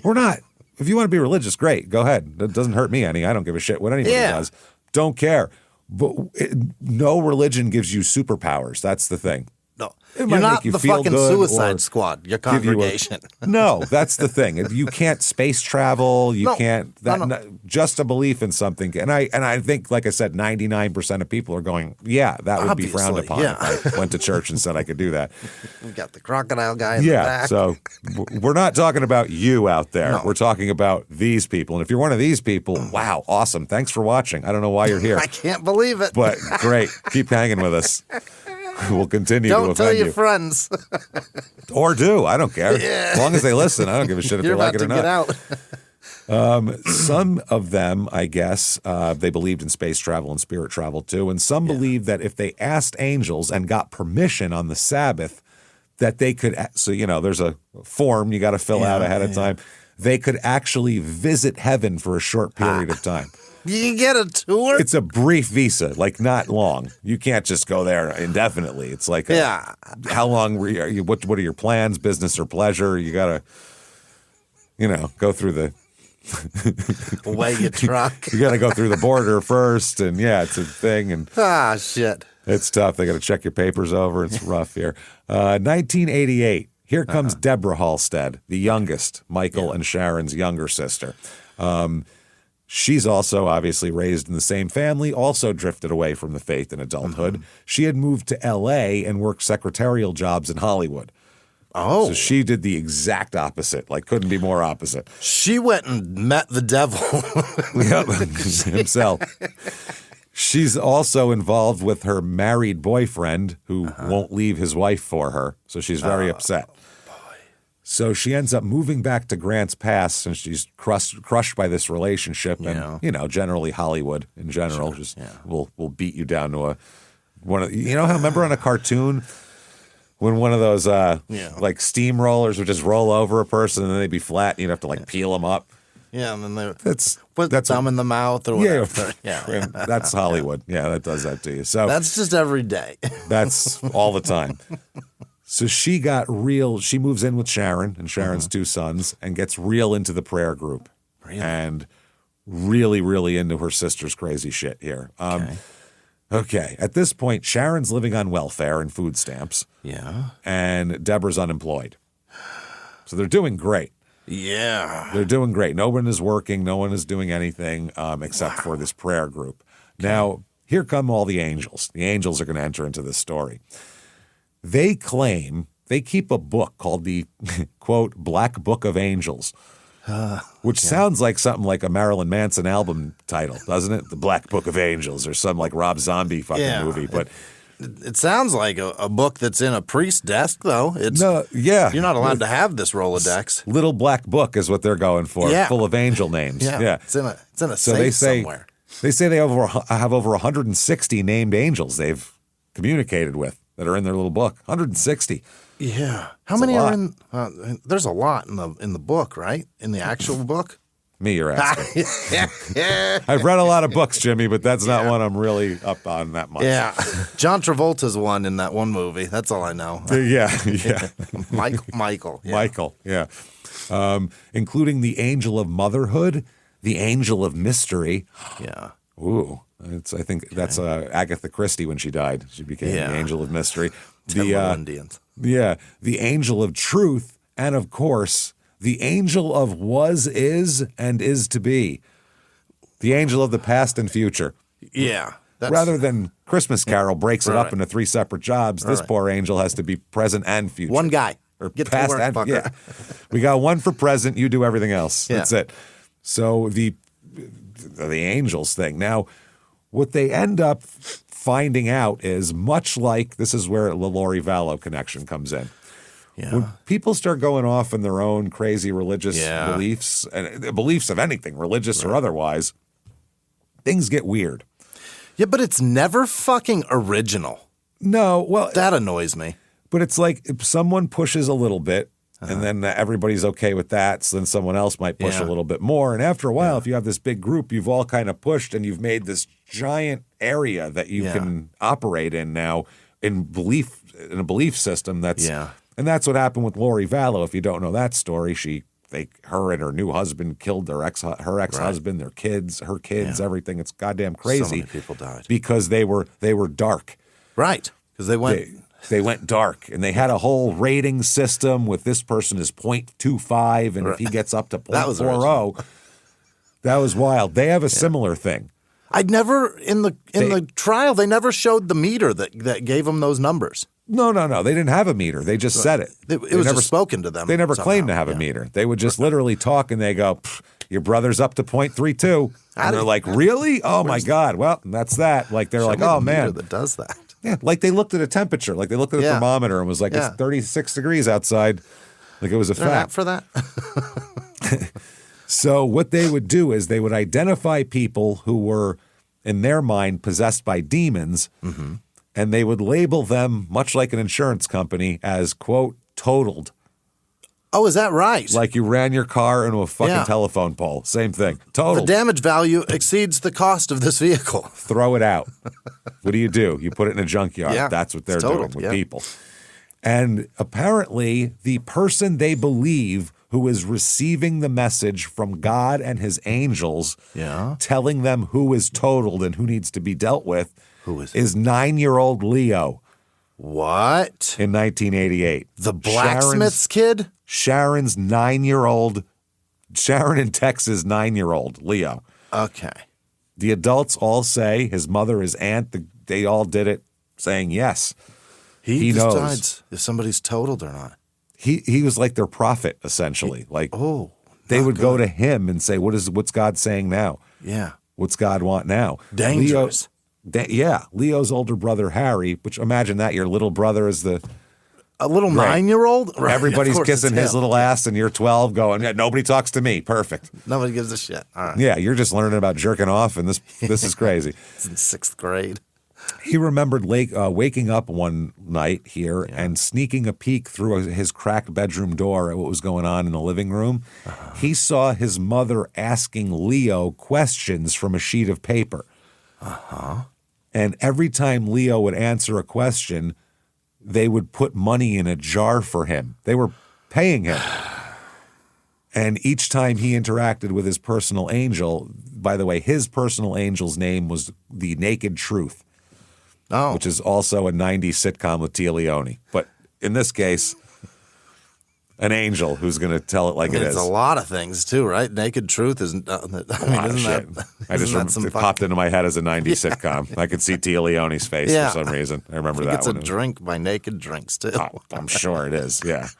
We're not. If you want to be religious, great. Go ahead. It doesn't hurt me any. I don't give a shit what anybody does. Don't care. But no religion gives you superpowers. That's the thing. No, you're not the fucking Suicide Squad. Your congregation. No, that's the thing. You can't space travel. You can't. Just a belief in something. And I think, like I said, 99% of people are going, yeah, that would be frowned upon if I went to church and said I could do that. We got the crocodile guy in the back. So we're not talking about you out there. No. We're talking about these people. And if you're one of these people, wow, awesome. Thanks for watching. I don't know why you're here. I can't believe it. But great. Keep hanging with us. We'll continue to offend you. Don't tell your friends. Or do. I don't care. Yeah. As long as they listen, I don't give a shit if they like it or not. You're about to get out. Some of them, I guess, they believed in space travel and spirit travel too. And some believed that if they asked angels and got permission on the Sabbath, that they could, so, there's a form you got to fill out ahead of time. They could actually visit heaven for a short period of time. You can get a tour? It's a brief visa, like not long. You can't just go there indefinitely. It's like, how long were you, what are your plans, business or pleasure? You got to, go through the... Weigh your truck. You got to go through the border first, and it's a thing. And shit. It's tough. They got to check your papers over. It's rough here. 1988. Here comes Deborah Halstead, the youngest, Michael and Sharon's younger sister. She's also obviously raised in the same family, also drifted away from the faith in adulthood. Mm-hmm. She had moved to L.A. and worked secretarial jobs in Hollywood. Oh. So she did the exact opposite, like couldn't be more opposite. She went and met the devil. Himself. She's also involved with her married boyfriend who won't leave his wife for her, so she's very upset. So she ends up moving back to Grants Pass since she's crushed by this relationship, and generally Hollywood in general will beat you down to one of remember on a cartoon when one of those like steamrollers would just roll over a person and then they'd be flat and you'd have to like peel them up. Yeah, and then they put thumb in the mouth or whatever. Yeah, that's Hollywood. Yeah, that does that to you. So that's just every day. That's all the time. So she moves in with Sharon and Sharon's 2 sons and gets real into the prayer group. Really? And really, really into her sister's crazy shit here. Okay. At this point, Sharon's living on welfare and food stamps. Yeah. And Deborah's unemployed. So they're doing great. Yeah. They're doing great. No one is working. No one is doing anything except for this prayer group. Okay. Now, here come all the angels. The angels are going to enter into this story. They claim they keep a book called the, quote, Black Book of Angels, which sounds like something like a Marilyn Manson album title, doesn't it? The Black Book of Angels or some like Rob Zombie fucking movie. But it sounds like a book that's in a priest's desk, though. You're not allowed to have this Rolodex. Little black book is what they're going for, full of angel names. Yeah. It's in a safe somewhere. They say they have over 160 named angels they've communicated with that are in their little book. 160. Yeah. How many are in? There's a lot in the book, right? In the actual book. Me, you're asking. I've read a lot of books, Jimmy, but that's not one I'm really up on that much. Yeah. John Travolta's one in that one movie. That's all I know. Yeah. Michael. Yeah. Michael, yeah. Including the angel of motherhood, the angel of mystery. Yeah. Ooh. I think that's Agatha Christie when she died. She became the angel of mystery. The Indians. Yeah. The angel of truth, and of course, the angel of was, is, and is to be. The angel of the past and future. Yeah. Rather than Christmas Carol breaks it up into 3 separate jobs, this poor angel has to be present and future. One guy. Or Get past to work, and fucker. yeah. We got one for present, you do everything else. Yeah. That's it. So the angels thing. Now, what they end up finding out is much like, this is where the Lori Vallow connection comes in. Yeah. When people start going off in their own crazy religious beliefs, and beliefs of anything, religious or otherwise, things get weird. Yeah, but it's never fucking original. No, well, That annoys me. but it's like if someone pushes a little bit, and then everybody's okay with that, so then someone else might push a little bit more. And after a while, if you have this big group, you've all kind of pushed, and you've made this giant area that you can operate in now in a belief system that's and that's what happened with Lori Vallow. If you don't know that story, her and her new husband killed her ex-husband, their kids, her kids, everything. It's goddamn crazy. So many people died because they were dark. Right. Because they went They went dark, and they had a whole rating system with this person is 0.25, and if he gets up to 0.40, that was wild. They have a similar thing. I'd never in the trial they never showed the meter that gave them those numbers. No. They didn't have a meter. They just said it. It was never spoken to them. They never somehow. claimed to have a meter. They would just literally talk, and they go, "Your brother's up to 0.32," and they're like, "Really? Oh my God! Well, that's that." Like they're like, "Oh man, that does that." Yeah, like they looked at a temperature, like they looked at a thermometer and was like, it's 36 degrees outside. Like it was a fact. For that? So what they would do is they would identify people who were, in their mind, possessed by demons, and they would label them, much like an insurance company, as, quote, totaled. Oh, is that right? Like you ran your car into a fucking telephone pole. Same thing. Totaled. The damage value exceeds the cost of this vehicle. Throw it out. What do? You put it in a junkyard. Yeah, that's what they're totaled, doing with people. And apparently the person they believe who is receiving the message from God and his angels telling them who is totaled and who needs to be dealt with is 9-year-old Leo. What? In 1988. The blacksmith's kid? Sharon's 9-year-old, Sharon in Texas 9-year-old Leo. Okay. The adults all say his mother, his aunt, they all did it saying yes. He knows. Decides if somebody's totaled or not. He was like their prophet, essentially. They would go to him and say, what's God saying now? Yeah. What's God want now? Dangerous. Leo's older brother, Harry, which imagine that your little brother is a little 9-year-old? Right. Everybody's kissing his little ass and you're 12 going, yeah, nobody talks to me. Perfect. Nobody gives a shit. All right. Yeah, you're just learning about jerking off and this is crazy. It's in 6th grade. He remembered waking up one night here and sneaking a peek through his cracked bedroom door at what was going on in the living room. He saw his mother asking Leo questions from a sheet of paper. And every time Leo would answer a question, they would put money in a jar for him. They were paying him. And each time he interacted with his personal angel, by the way, his personal angel's name was the Naked Truth. Oh. Which is also a 90s sitcom with Tia Leone. But in this case, an angel who's going to tell it like it is. It's a lot of things, too, right? Naked Truth isn't. Isn't it popped into my head as a 90s sitcom. I could see Tia Leone's face for some reason. I remember that one. It's a drink by Naked Drinks, too. Oh, I'm sure it is. Yeah.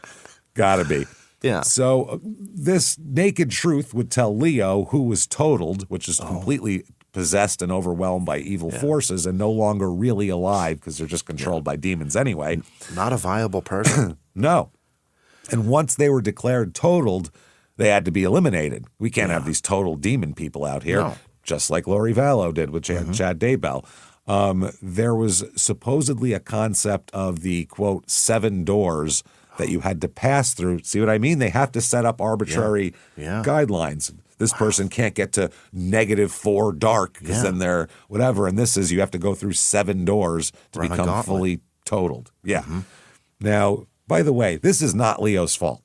Gotta be. Yeah. So this Naked Truth would tell Leo who was totaled, which is completely possessed and overwhelmed by evil forces and no longer really alive because they're just controlled by demons anyway. Not a viable person. No. And once they were declared totaled, they had to be eliminated. We can't have these total demon people out here, just like Lori Vallow did with Chad Daybell. There was supposedly a concept of the, quote, 7 doors that you had to pass through. See what I mean? They have to set up arbitrary guidelines. This person can't get to -4 dark because then they're whatever. And this is you have to go through 7 doors to become fully totaled. Yeah. Mm-hmm. Now, by the way, this is not Leo's fault.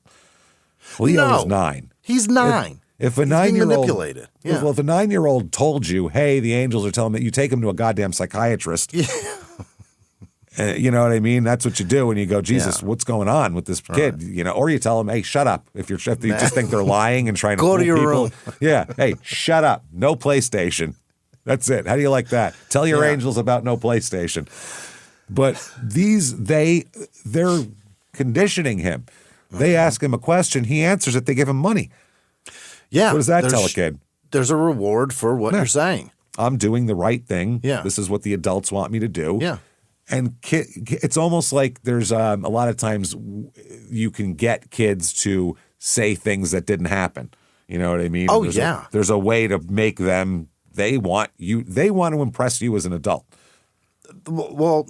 Leo is 9. He's 9. If a 9-year-old manipulated, well, if a 9-year-old told you, "Hey, the angels are telling me," you take him to a goddamn psychiatrist. Yeah. You know what I mean? That's what you do when you go, "Jesus, what's going on with this kid?" Right. You know, or you tell them, "Hey, shut up." If you just think they're lying and trying to go to your people. room. Yeah. Hey, shut up. No PlayStation. That's it. How do you like that? Tell your angels about no PlayStation. But they're conditioning him. They ask him a question. He answers it. They give him money. Yeah. What does that tell a kid? There's a reward for what you're saying. I'm doing the right thing. Yeah. This is what the adults want me to do. Yeah. And it's almost like there's a lot of times you can get kids to say things that didn't happen. You know what I mean? Oh, there's a way to make them, they want to impress you as an adult. Well,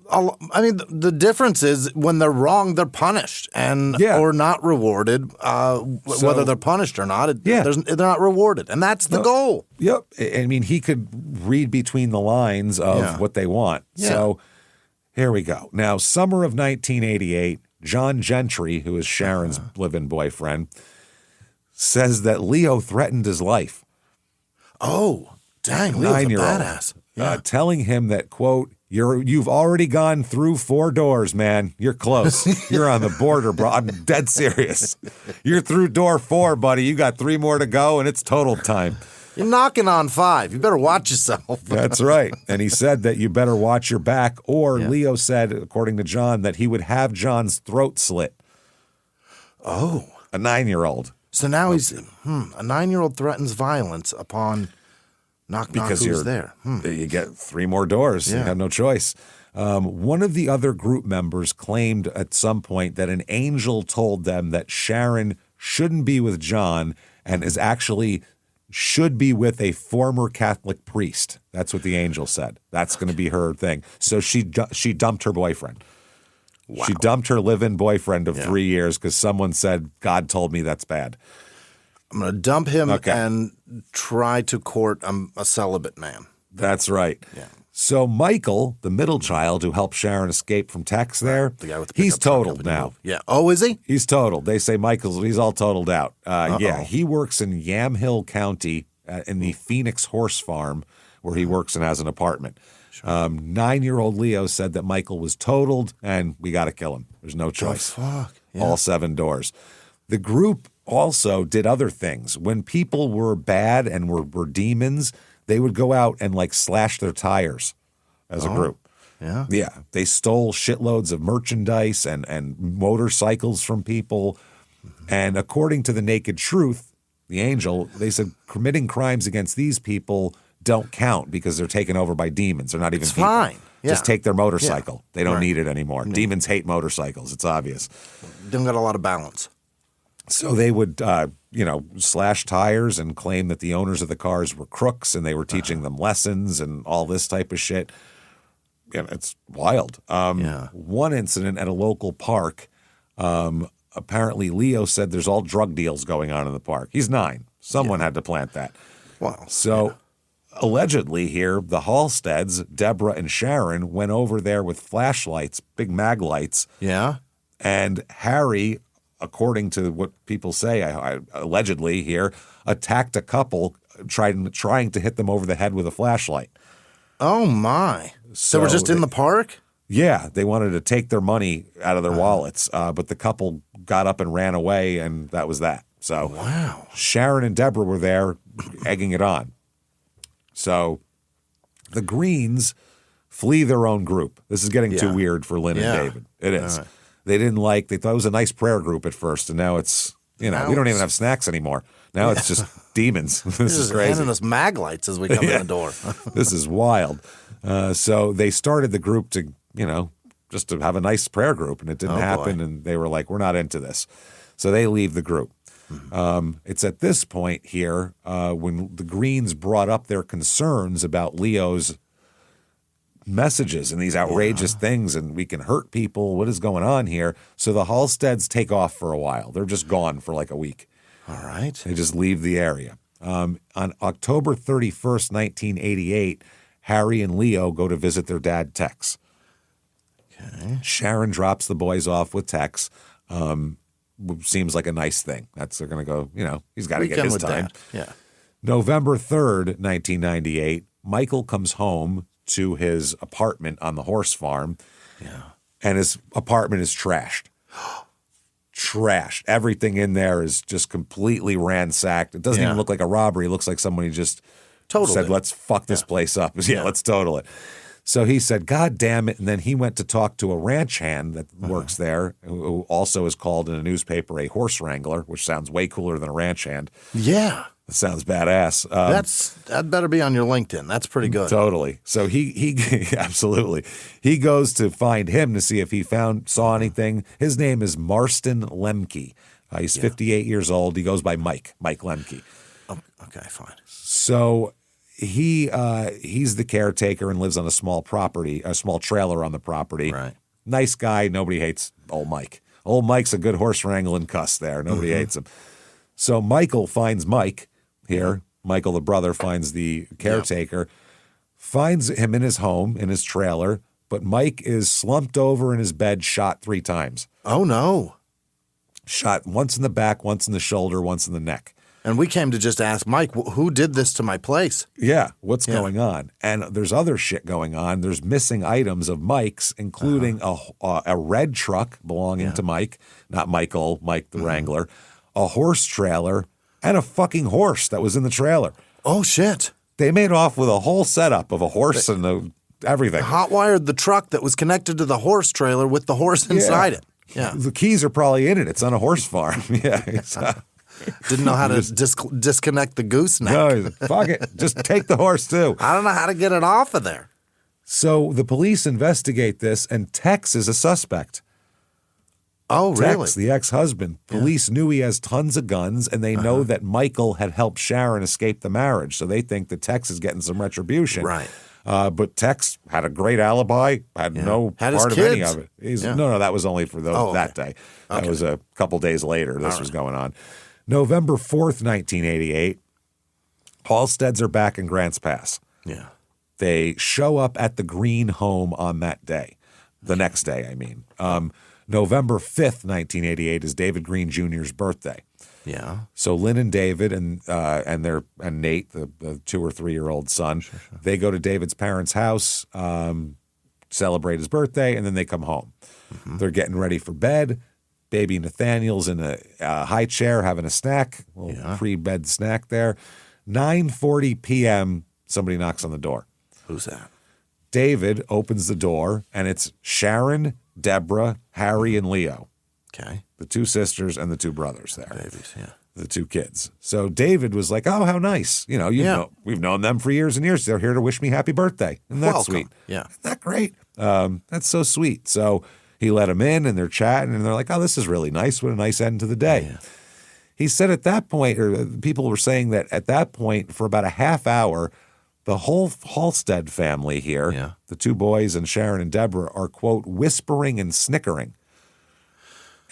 I mean, the difference is when they're wrong, they're punished or not rewarded. Whether they're punished or not, they're not rewarded, and that's the goal. Yep. I mean, he could read between the lines of what they want. Yeah. So here we go. Now, summer of 1988, John Gentry, who is Sharon's live-in boyfriend, says that Leo threatened his life. Oh, dang, Leo's a badass. Telling him that, quote, You've already gone through 4 doors, man. You're close. You're on the border, bro. I'm dead serious. You're through door 4, buddy. You got 3 more to go, and it's total time. You're knocking on 5. You better watch yourself. That's right. And he said that you better watch your back. Or Leo said, according to John, that he would have John's throat slit. Oh. A 9-year-old. So now he's a 9-year-old threatens violence upon... Knock, because who's there? You get 3 more doors. You have no choice. One of the other group members claimed at some point that an angel told them that Sharon shouldn't be with John and should be with a former Catholic priest. That's what the angel said. That's going to be her thing. So she dumped her boyfriend. Wow. She dumped her live-in boyfriend of 3 years because someone said, "God told me that's bad." I'm going to dump him and try to court a celibate man. That's right. Yeah. So Michael, the middle child who helped Sharon escape from Tex there, the guy with the he's totaled now. Yeah. Oh, is he? He's totaled. They say he's all totaled out. Yeah, he works in Yamhill County in the Phoenix Horse Farm where he works and has an apartment. Sure. 9-year-old Leo said that Michael was totaled and we got to kill him. There's no choice. Fuck. Yeah. All 7 doors. The group also did other things. When people were bad and were demons, they would go out and slash their tires as a group. Yeah. Yeah. They stole shitloads of merchandise and motorcycles from people. Mm-hmm. And according to the Naked Truth, the angel, they said committing crimes against these people don't count because they're taken over by demons. They're not even people. Fine. Yeah. Just take their motorcycle. Yeah. They don't need it anymore. Mm-hmm. Demons hate motorcycles. It's obvious. They don't got a lot of balance. So they would, slash tires and claim that the owners of the cars were crooks and they were teaching them lessons and all this type of shit. And it's wild. One incident at a local park, apparently Leo said there's all drug deals going on in the park. He's 9. Someone had to plant that. Wow. So allegedly here, the Halsteads, Deborah and Sharon, went over there with flashlights, big mag lights. Yeah. And Harry, according to what people say, allegedly here, attacked a couple trying to hit them over the head with a flashlight. Oh, my. So we're just in the park? Yeah. They wanted to take their money out of their wallets, but the couple got up and ran away, and that was that. So wow. Sharon and Deborah were there egging it on. So the Greens flee their own group. This is getting too weird for Lynn and David. It is. Right. They thought it was a nice prayer group at first, and now it's, we don't even have snacks anymore. Now it's just demons. This is crazy. Handing us mag lights as we come in the door. This is wild. So they started the group to, just to have a nice prayer group, and it didn't happen, and they were like, we're not into this. So they leave the group. Mm-hmm. It's at this point here when the Greens brought up their concerns about Leo's messages and these outrageous things, and we can hurt people. What is going on here? So the Halsteads take off for a while. They're just gone for a week. All right. They just leave the area. On October 31st, 1988, Harry and Leo go to visit their dad, Tex. Okay. Sharon drops the boys off with Tex. Seems like a nice thing. They're going to go, he's got to get his time. Dad. Yeah. November 3rd, 1998, Michael comes home to his apartment on the horse farm. Yeah. And his apartment is trashed. Trashed. Everything in there is just completely ransacked. It doesn't even look like a robbery. It looks like somebody just said, let's fuck this place up. Let's total it. So he said, God damn it. And then he went to talk to a ranch hand that works there, who also is called in a newspaper a horse wrangler, which sounds way cooler than a ranch hand. Yeah. That sounds badass. That better be on your LinkedIn. That's pretty good. Totally. So he absolutely. He goes to find him to see if he saw anything. His name is Marston Lemke. He's 58 years old. He goes by Mike Lemke. Oh, okay, fine. So he's the caretaker and lives on a small trailer on the property. Right. Nice guy. Nobody hates old Mike. Old Mike's a good horse wrangling cuss there. Nobody hates him. So Michael finds Mike here. Michael, the brother, finds the caretaker, finds him in his home, in his trailer, but Mike is slumped over in his bed, shot 3 times. Oh, no. Shot once in the back, once in the shoulder, once in the neck. And we came to just ask Mike, who did this to my place? Yeah, what's going on? And there's other shit going on. There's missing items of Mike's, including a red truck belonging to Mike, not Michael, Mike the Wrangler, a horse trailer, and a fucking horse that was in the trailer. Oh, shit. They made off with a whole setup of a horse and everything. Hot-wired the truck that was connected to the horse trailer with the horse inside it. Yeah. The keys are probably in it. It's on a horse farm. Didn't know how to disconnect the gooseneck. No, fuck it. Just take the horse, too. I don't know how to get it off of there. So the police investigate this, and Tex is a suspect. Oh, really? Tex, the ex-husband. Police knew he has tons of guns, and they know that Michael had helped Sharon escape the marriage, so they think that Tex is getting some retribution. Right. But Tex had a great alibi, had no part of any of it. No, that was only for that day. That was a couple days later this was going on. November 4th, 1988, Halsteads are back in Grants Pass. Yeah. They show up at the Green home on that day. The next day, I mean. November 5th, 1988 is David Green Jr.'s birthday. Yeah. So Lynn and David and Nate, the 2 or 3 year old son, they go to David's parents' house, celebrate his birthday, and then they come home. Mm-hmm. They're getting ready for bed. Baby Nathaniel's in a high chair having a snack, a little pre-bed snack there. 9:40 p.m., somebody knocks on the door. Who's that? David opens the door, and it's Sharon, Deborah, Harry, and Leo. Okay. The 2 sisters and the 2 brothers there. Babies, yeah. The 2 kids. So David was like, oh, how nice. We've known them for years and years. They're here to wish me happy birthday. Isn't that sweet? Yeah. Isn't that great? That's so sweet. So he let them in, and they're chatting, and they're like, oh, this is really nice. What a nice end to the day. Yeah. He said at that point, or people were saying that at that point, for about a half hour, the whole Halstead family here, the 2 boys and Sharon and Deborah, are, quote, whispering and snickering.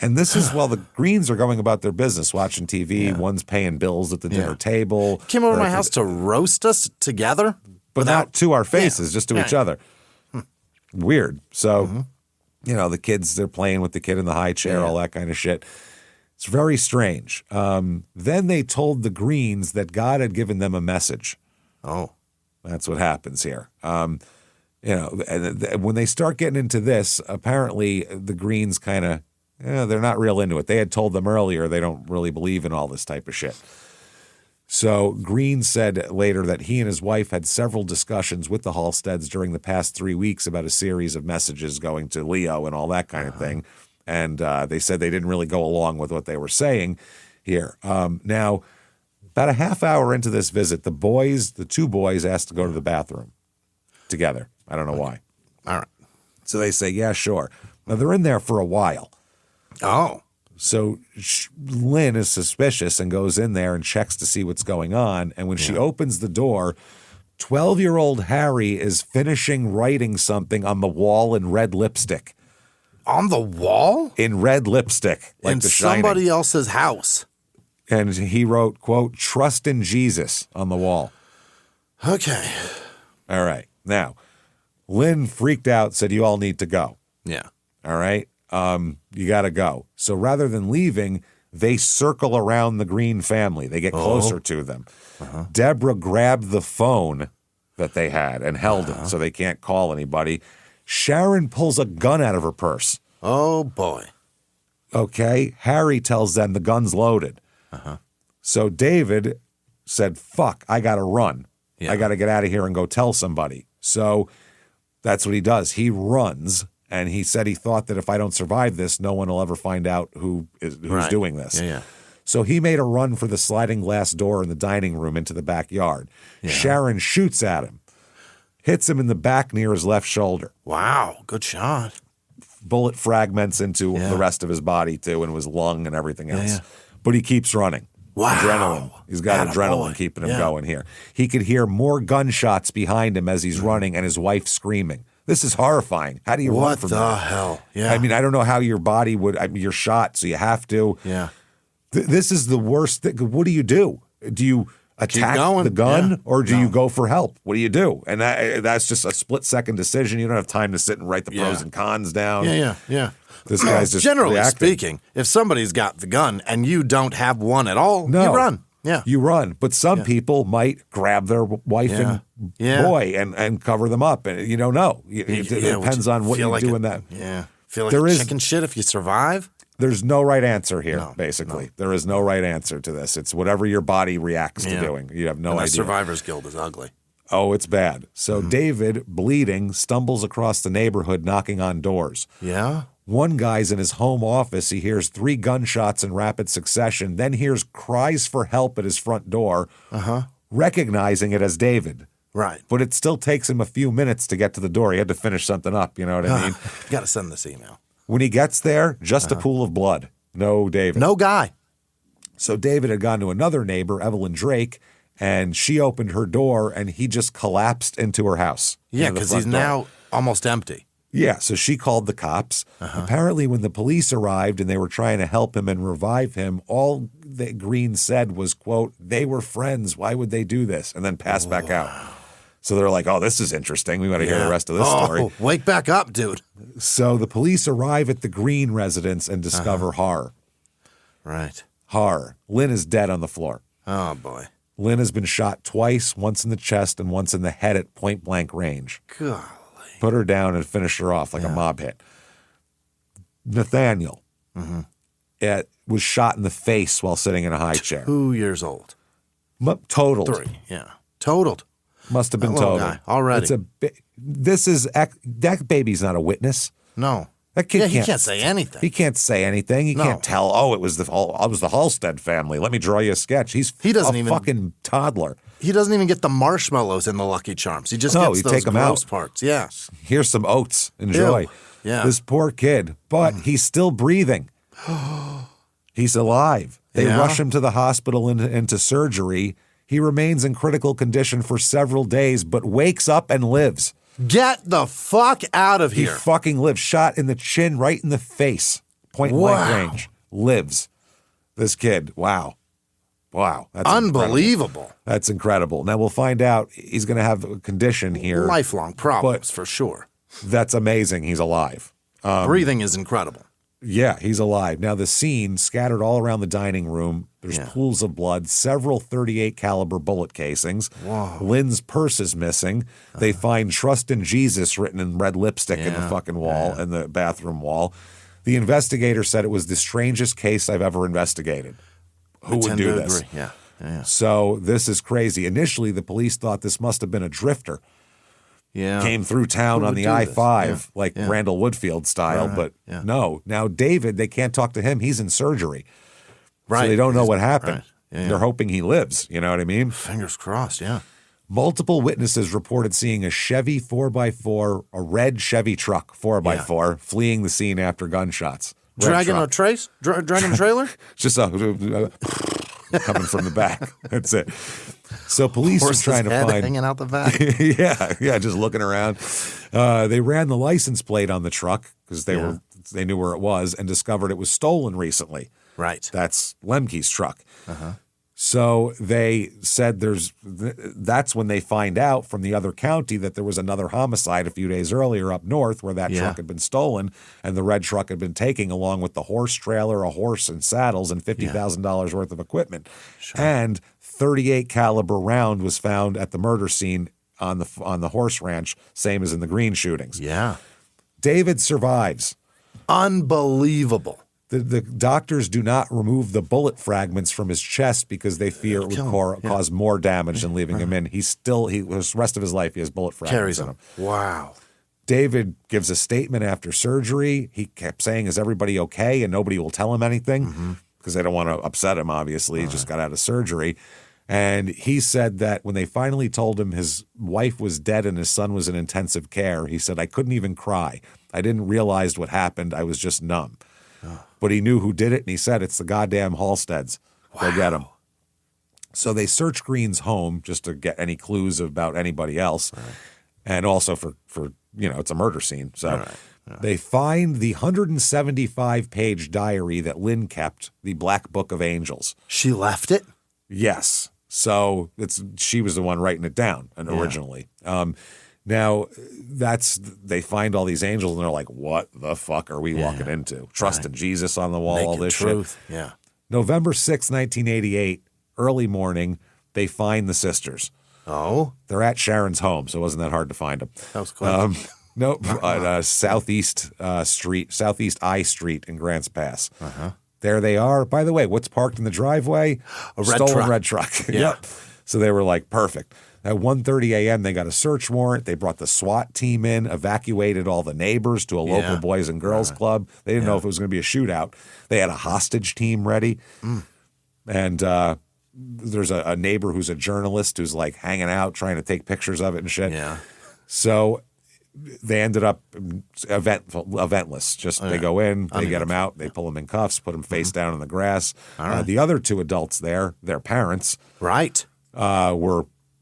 And this is while the Greens are going about their business, watching TV. Yeah. One's paying bills at the dinner table. Came over to my house to roast us together? But not to our faces, just to each other. Weird. So, the kids, they're playing with the kid in the high chair, all that kind of shit. It's very strange. Then they told the Greens that God had given them a message. Oh. That's what happens here. And when they start getting into this, apparently the Greens kind of, they're not real into it. They had told them earlier they don't really believe in all this type of shit. So Green said later that he and his wife had several discussions with the Halsteads during the past 3 weeks about a series of messages going to Leo and all that kind of thing. And they said they didn't really go along with what they were saying here. Now, about a half hour into this visit, the 2 boys asked to go to the bathroom together. I don't know why. All right. So they say, yeah, sure. Now, they're in there for a while. Oh. So Lynn is suspicious and goes in there and checks to see what's going on. And when she opens the door, 12-year-old Harry is finishing writing something on the wall in red lipstick. On the wall? In red lipstick. Like in The Shining. Somebody else's house. And he wrote, quote, "Trust in Jesus" on the wall. Okay. All right. Now, Lynn freaked out, said, "You all need to go." Yeah. All right. You got to go. So rather than leaving, they circle around the Green family. They get closer to them. Deborah grabbed the phone that they had and held it so they can't call anybody. Sharon pulls a gun out of her purse. Oh, boy. Okay. Harry tells them the gun's loaded. So David said, "Fuck, I got to run. Yeah. I got to get out of here and go tell somebody." So that's what he does. He runs, and he said he thought that if I don't survive this, no one will ever find out who's doing this. Yeah. So he made a run for the sliding glass door in the dining room into the backyard. Yeah. Sharon shoots at him, hits him in the back near his left shoulder. Wow, good shot. Bullet fragments into the rest of his body, too, and his lung and everything else. Yeah. But he keeps running. Wow. Adrenaline. He's got adrenaline boy. keeping him going here. He could hear more gunshots behind him as he's running and his wife screaming. This is horrifying. How do you run from that? What the hell? Yeah. I mean, I don't know how your body would. I mean, you're shot, so you have to. Yeah. This is the worst thing. What do you do? Do you attack the gun or do you go for help? What do you do? And that's just a split-second decision. You don't have time to sit and write the pros and cons down. Yeah. This guy's just generally reacting. speaking, if somebody's got the gun and you don't have one at all, you run. Yeah. You run. But some people might grab their wife and boy and cover them up. And you don't know. It depends on what you do in that. Yeah. Feel like chicken shit if you survive? There's no right answer here, basically. No. There is no right answer to this. It's whatever your body reacts to doing. You have no idea. Survivor's Guild is ugly. Oh, it's bad. So David, bleeding, stumbles across the neighborhood knocking on doors. Yeah? One guy's in his home office. He hears 3 gunshots in rapid succession, then hears cries for help at his front door, recognizing it as David. Right. But it still takes him a few minutes to get to the door. He had to finish something up, you know what I mean? You got to send this email. When he gets there, just a pool of blood. No David. No guy. So David had gone to another neighbor, Evelyn Drake, and she opened her door, and he just collapsed into her house. Yeah, because he's now almost empty. Yeah, so she called the cops. Apparently, when the police arrived and they were trying to help him and revive him, all that Green said was, quote, "They were friends. Why would they do this?" And then pass back out. So they're like, "Oh, this is interesting. We want to hear the rest of this story." Wake back up, dude. So the police arrive at the Green residence and discover horror. Right. Horror. Lynn is dead on the floor. Oh, boy. Lynn has been shot twice, once in the chest and once in the head at point-blank range. Golly. Put her down and finished her off like a mob hit. Nathaniel was shot in the face while sitting in a high chair. 2 years old. Totaled. 3, yeah. Totaled. Must have been That little totaled. guy, already. That baby's not a witness. No. That kid he can't say anything. He can't say anything. He can't tell, it was the Halstead family. Let me draw you a sketch. He doesn't even fucking toddler. He doesn't even get the marshmallows in the Lucky Charms. He just gets those take them gross out. parts. Yeah. Here's some oats. Enjoy. Ew. Yeah. This poor kid. But he's still breathing. He's alive. They rush him to the hospital into surgery. He remains in critical condition for several days, but wakes up and lives. Get the fuck out of here. He fucking lives. Shot in the chin, right in the face. Point blank range. Lives. This kid. Wow. That's unbelievable. Incredible. That's incredible. Now we'll find out he's going to have a condition here. Lifelong problems for sure. That's amazing. He's alive. Breathing is incredible. Yeah, he's alive. Now the scene scattered all around the dining room. There's pools of blood, several .38 caliber bullet casings. Whoa. Lynn's purse is missing. They find "Trust in Jesus" written in red lipstick in the fucking wall, in the bathroom wall. The investigator said it was the strangest case I've ever investigated. Who would do this? Agree. Yeah. So this is crazy. Initially, the police thought this must have been a drifter. Yeah. Came through town on the I-5, like Randall Woodfield style, but no. Now, David, they can't talk to him. He's in surgery. Right. So they don't know what happened. Right. Yeah. They're hoping he lives. You know what I mean? Fingers crossed, yeah. Multiple witnesses reported seeing a Chevy 4x4, a red Chevy truck 4x4, fleeing the scene after gunshots. Dragging a trace? Dragging a trailer? Just coming from the back. That's it. So police are trying to find hanging out the back. yeah, just looking around. They ran the license plate on the truck because they knew where it was and discovered it was stolen recently. Right. That's Lemke's truck. So they said that's when they find out from the other county that there was another homicide a few days earlier up north where that truck had been stolen and the red truck had been taken along with the horse trailer, a horse and saddles, and $50,000 worth of equipment. Sure. And 38 caliber round was found at the murder scene on the horse ranch, same as in the Green shootings. Yeah. David survives. Unbelievable. The doctors do not remove the bullet fragments from his chest because they fear it would cause more damage than leaving him in. The rest of his life, he has bullet fragments in him. Wow. David gives a statement after surgery. He kept saying, is everybody okay? And nobody will tell him anything because they don't want to upset him, obviously. He just got out of surgery. And he said that when they finally told him his wife was dead and his son was in intensive care, he said, I couldn't even cry. I didn't realize what happened. I was just numb. But he knew who did it, and he said, it's the goddamn Halsteads. Go get him. So they search Green's home just to get any clues about anybody else, and also for it's a murder scene. So they find the 175-page diary that Lynn kept, the Black Book of Angels. She left it? Yes. So she was the one writing it down originally. Now, they find all these angels, and they're like, what the fuck are we walking into? Trust in Jesus on the wall, all this truth. shit. Yeah. November 6, 1988, early morning, they find the sisters. Oh? They're at Sharon's home, so it wasn't that hard to find them. That was quick. Nope, Southeast I Street in Grants Pass. There they are. By the way, what's parked in the driveway? A red Stolen truck. red truck. Yeah. Yep. So they were like, perfect. At 1:30 a.m., they got a search warrant. They brought the SWAT team in, evacuated all the neighbors to a local Boys and Girls Club. They didn't know if it was going to be a shootout. They had a hostage team ready. And there's a neighbor who's a journalist who's like hanging out, trying to take pictures of it and shit. Yeah. So they ended up eventless. Just they go in, they get them out, they pull them in cuffs, put them face down in the grass. The other two adults there, their parents,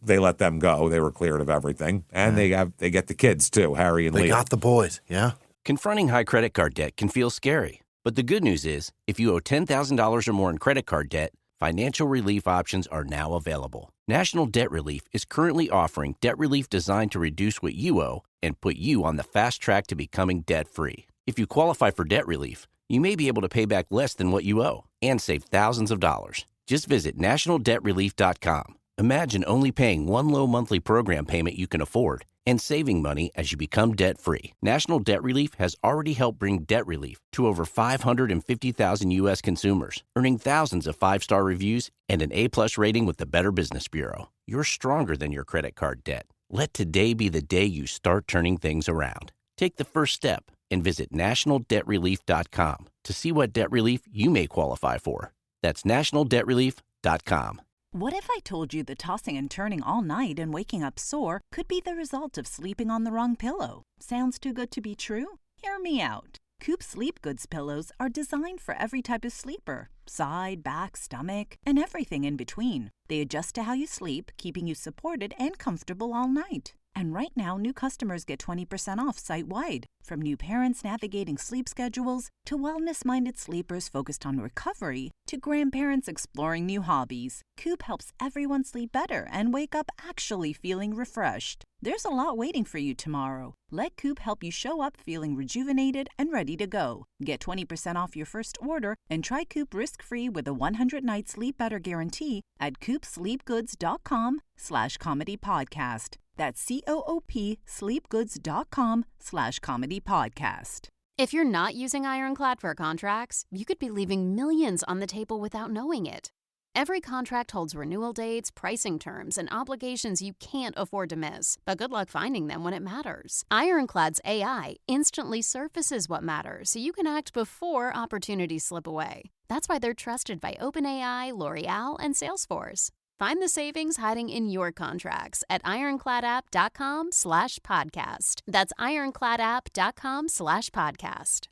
they let them go. They were cleared of everything, and they get the kids too, Harry and Leah. They got the boys. Yeah. Confronting high credit card debt can feel scary, but the good news is, if you owe $10,000 or more in credit card debt, financial relief options are now available. National Debt Relief is currently offering debt relief designed to reduce what you owe and put you on the fast track to becoming debt-free. If you qualify for debt relief, you may be able to pay back less than what you owe and save thousands of dollars. Just visit nationaldebtrelief.com. Imagine only paying one low monthly program payment you can afford and saving money as you become debt-free. National Debt Relief has already helped bring debt relief to over 550,000 U.S. consumers, earning thousands of five-star reviews and an A-plus rating with the Better Business Bureau. You're stronger than your credit card debt. Let today be the day you start turning things around. Take the first step and visit nationaldebtrelief.com to see what debt relief you may qualify for. That's nationaldebtrelief.com. What if I told you the tossing and turning all night and waking up sore could be the result of sleeping on the wrong pillow? Sounds too good to be true? Hear me out. Coop Sleep Goods pillows are designed for every type of sleeper. Side, back, stomach, and everything in between. They adjust to how you sleep, keeping you supported and comfortable all night. And right now, new customers get 20% off site-wide. From new parents navigating sleep schedules, to wellness-minded sleepers focused on recovery, to grandparents exploring new hobbies, Coop helps everyone sleep better and wake up actually feeling refreshed. There's a lot waiting for you tomorrow. Let Coop help you show up feeling rejuvenated and ready to go. Get 20% off your first order and try Coop risk-free with a 100-night sleep better guarantee at coopsleepgoods.com/comedypodcast. That's COOP sleepgoods.com/comedypodcast. If you're not using Ironclad for contracts, you could be leaving millions on the table without knowing it. Every contract holds renewal dates, pricing terms, and obligations you can't afford to miss. But good luck finding them when it matters. Ironclad's AI instantly surfaces what matters so you can act before opportunities slip away. That's why they're trusted by OpenAI, L'Oreal, and Salesforce. Find the savings hiding in your contracts at ironcladapp.com/podcast. That's ironcladapp.com/podcast.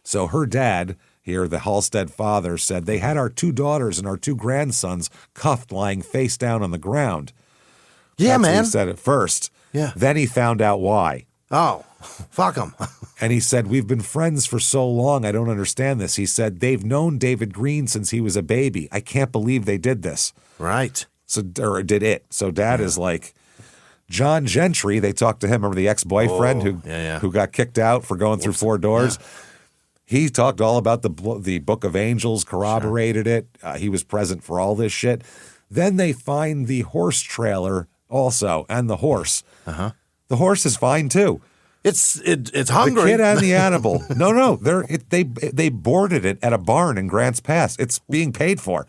So her dad here, the Halstead father, said they had our two daughters and our two grandsons cuffed lying face down on the ground. Yeah, That's man. what he said at first. Yeah. Then he found out why. Oh, fuck them. And he said, we've been friends for so long, I don't understand this. He said, they've known David Green since he was a baby. I can't believe they did this. Right. So, or did it. So Dad is like, John Gentry, they talked to him, remember the ex-boyfriend who got kicked out for going through 4 doors? Yeah. He talked all about the Book of Angels, corroborated it. He was present for all this shit. Then they find the horse trailer also, and the horse. Uh-huh. The horse is fine too. It's hungry. The kid and the animal. No, they boarded it at a barn in Grants Pass. It's being paid for.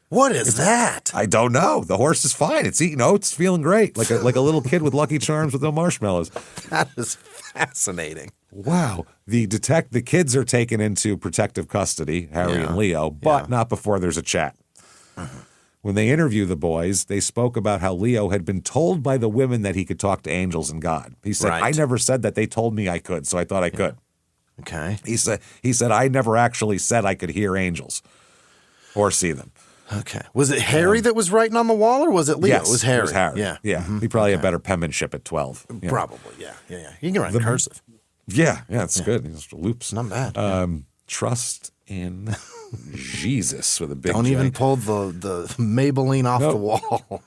What is that? I don't know. The horse is fine. It's eating oats, feeling great, like a little kid with Lucky Charms with no marshmallows. That is fascinating. Wow. The kids are taken into protective custody, Harry and Leo, but not before there's a chat. Uh-huh. When they interview the boys, they spoke about how Leo had been told by the women that he could talk to angels and God. He said, I never said that. They told me I could, so I thought I could. Okay. He said, I never actually said I could hear angels or see them. Okay. Was it Harry that was writing on the wall, or was it Leo? Yes, it was Harry. It was Harry. Yeah. Yeah. Mm-hmm. He probably had better penmanship at 12. Probably, yeah. He can write in cursive. Yeah, it's good. He just loops. Not bad. Trust in Jesus with a big Don't J. even pull the Maybelline off the wall.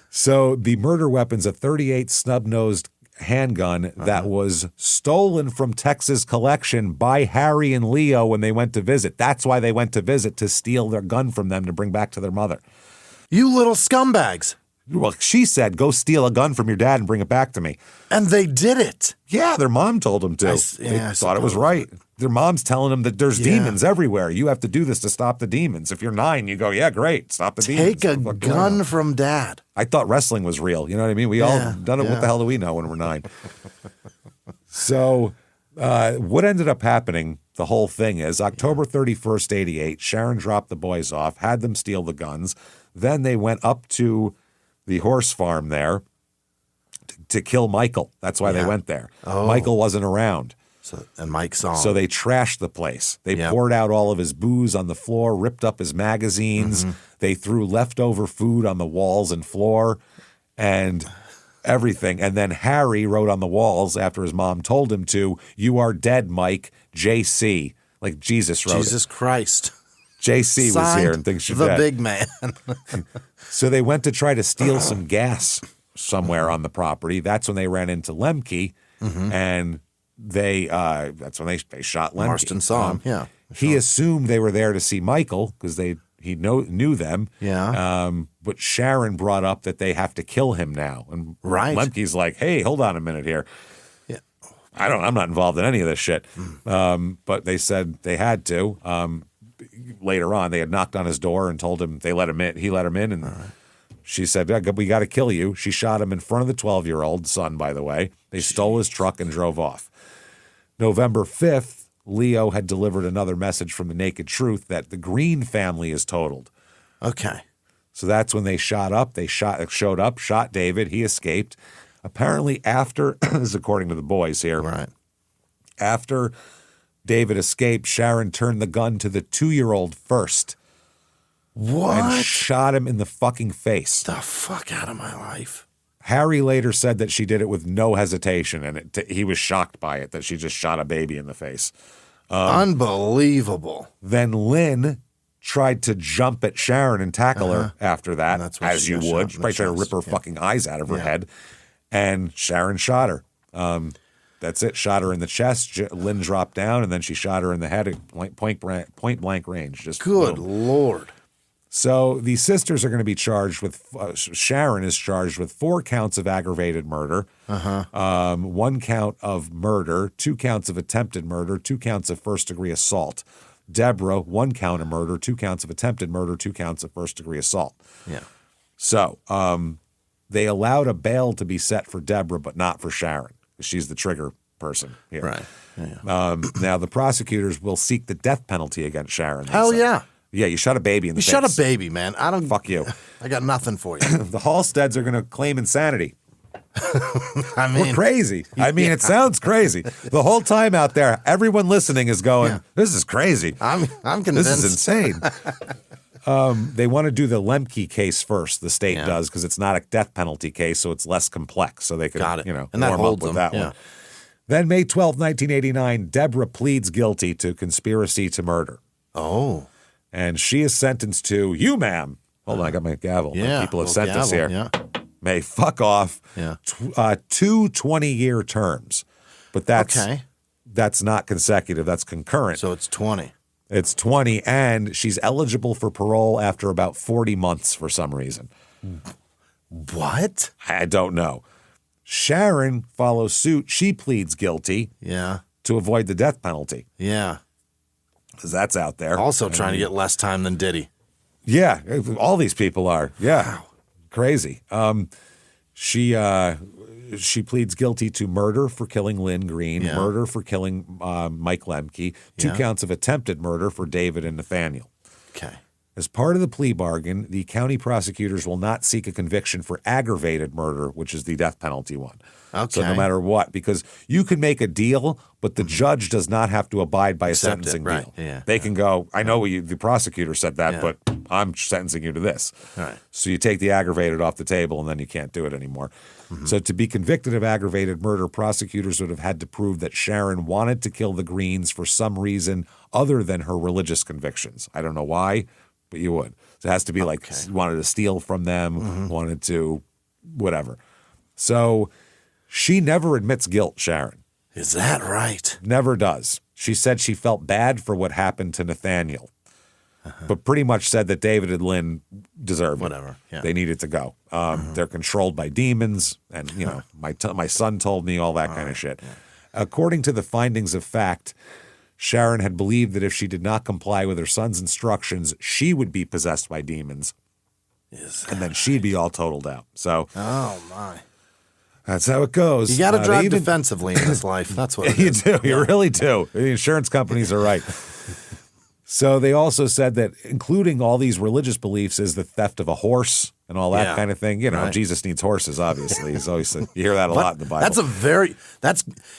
So the murder weapon's a .38 snub-nosed handgun that was stolen from Texas collection by Harry and Leo when they went to visit. That's why they went to visit, to steal their gun from them to bring back to their mother. You little scumbags. Well, she said, go steal a gun from your dad and bring it back to me. And they did it. Yeah, their mom told them to. They thought it was right. Their mom's telling them that there's demons everywhere. You have to do this to stop the demons. If you're 9, you go, yeah, great, stop the demons. Take a gun from Dad. I thought wrestling was real. You know what I mean? We all done it. What the hell do we know when we're 9? So what ended up happening, the whole thing is, October 31st, 88, Sharon dropped the boys off, had them steal the guns. Then they went up to the horse farm there to kill Michael. That's why they went there. Oh. Michael wasn't around. And Mike saw him. So they trashed the place. They poured out all of his booze on the floor, ripped up his magazines. Mm-hmm. They threw leftover food on the walls and floor and everything. And then Harry wrote on the walls after his mom told him to, "You are dead, Mike, JC." Like Jesus wrote Jesus Christ. JC was here and thinks you're dead. The big man. So they went to try to steal some gas somewhere on the property. That's when they ran into Lemke, and that's when they shot Lemke. Marston saw him. Yeah, he assumed they were there to see Michael because he knew them. Yeah. But Sharon brought up that they have to kill him now, and Lemke's like, "Hey, hold on a minute here. Yeah, I'm not involved in any of this shit." But they said they had to. Later on, they had knocked on his door and told him they let him in. He let him in, and she said, "We got to kill you." She shot him in front of the 12-year-old son, by the way. They stole his truck and drove off. November 5th, Leo had delivered another message from the Naked Truth that the Green family is totaled. Okay. So that's when they showed up, shot David. He escaped. Apparently after, this is according to the boys here, right? After David escaped, Sharon turned the gun to the 2-year-old first. What? And shot him in the fucking face. The fuck out of my life. Harry later said that she did it with no hesitation, and he was shocked by it, that she just shot a baby in the face. Unbelievable. Then Lynn tried to jump at Sharon and tackle her after that, as you would. She probably tried to rip her fucking eyes out of her head, and Sharon shot her. That's it. Shot her in the chest. Lynn dropped down, and then she shot her in the head at point blank range. Just good boom. Lord. So the sisters are going to be charged with, Sharon is charged with 4 counts of aggravated murder, 1 count of murder, 2 counts of attempted murder, 2 counts of first-degree assault. Deborah, 1 count of murder, 2 counts of attempted murder, 2 counts of first-degree assault. Yeah. So they allowed a bail to be set for Deborah, but not for Sharon. She's the trigger person here. Right. Yeah. Now, the prosecutors will seek the death penalty against Sharon. Hell yeah. Yeah, you shot a baby in the face. You shot a baby, man. I don't. Fuck you. I got nothing for you. The Halsteads are going to claim insanity. I mean, we're crazy. I mean, it sounds crazy. The whole time out there, everyone listening is going, "This is crazy. I'm convinced. This is insane." They want to do the Lemke case first. The state does, because it's not a death penalty case, so it's less complex. So they could, and warm up with that one. Then May 12, 1989, Deborah pleads guilty to conspiracy to murder. Oh. And she is sentenced to, you, ma'am. Hold on, I got my gavel. Yeah. People have sent us here. Yeah. May fuck off. Yeah. 2 20-year terms. But that's not consecutive. That's concurrent. So it's 20. It's 20, and she's eligible for parole after about 40 months for some reason. What? I don't know. Sharon follows suit. She pleads guilty to avoid the death penalty. Yeah. Because that's out there. Also trying to get less time than Diddy. Yeah, all these people are. Yeah, crazy. She pleads guilty to murder for killing Lynn Green, murder for killing Mike Lemke, 2 counts of attempted murder for David and Nathaniel. Okay. As part of the plea bargain, the county prosecutors will not seek a conviction for aggravated murder, which is the death penalty one. Okay. So no matter what, because you can make a deal, but the judge does not have to abide by a sentencing deal. Yeah. They can go, I know the prosecutor said that, but I'm sentencing you to this. Right. So you take the aggravated off the table, and then you can't do it anymore. Mm-hmm. So to be convicted of aggravated murder, prosecutors would have had to prove that Sharon wanted to kill the Greens for some reason other than her religious convictions. I don't know why, but you would. So it has to be like wanted to steal from them, wanted to whatever. So she never admits guilt, Sharon. Is that right? Never does. She said she felt bad for what happened to Nathaniel, but pretty much said that David and Lynn deserved whatever. Yeah. They needed to go. They're controlled by demons, and you know, my son told me all that kind of shit. Yeah. According to the findings of fact, Sharon had believed that if she did not comply with her son's instructions, she would be possessed by demons, and then she'd be all totaled out. So, oh my. That's how it goes. You got to drive defensively in this life. That's what it is. You do. You really do. The insurance companies are right. So they also said that including all these religious beliefs is the theft of a horse and all that kind of thing. You know, Jesus needs horses, obviously. He's always you hear that a lot in the Bible.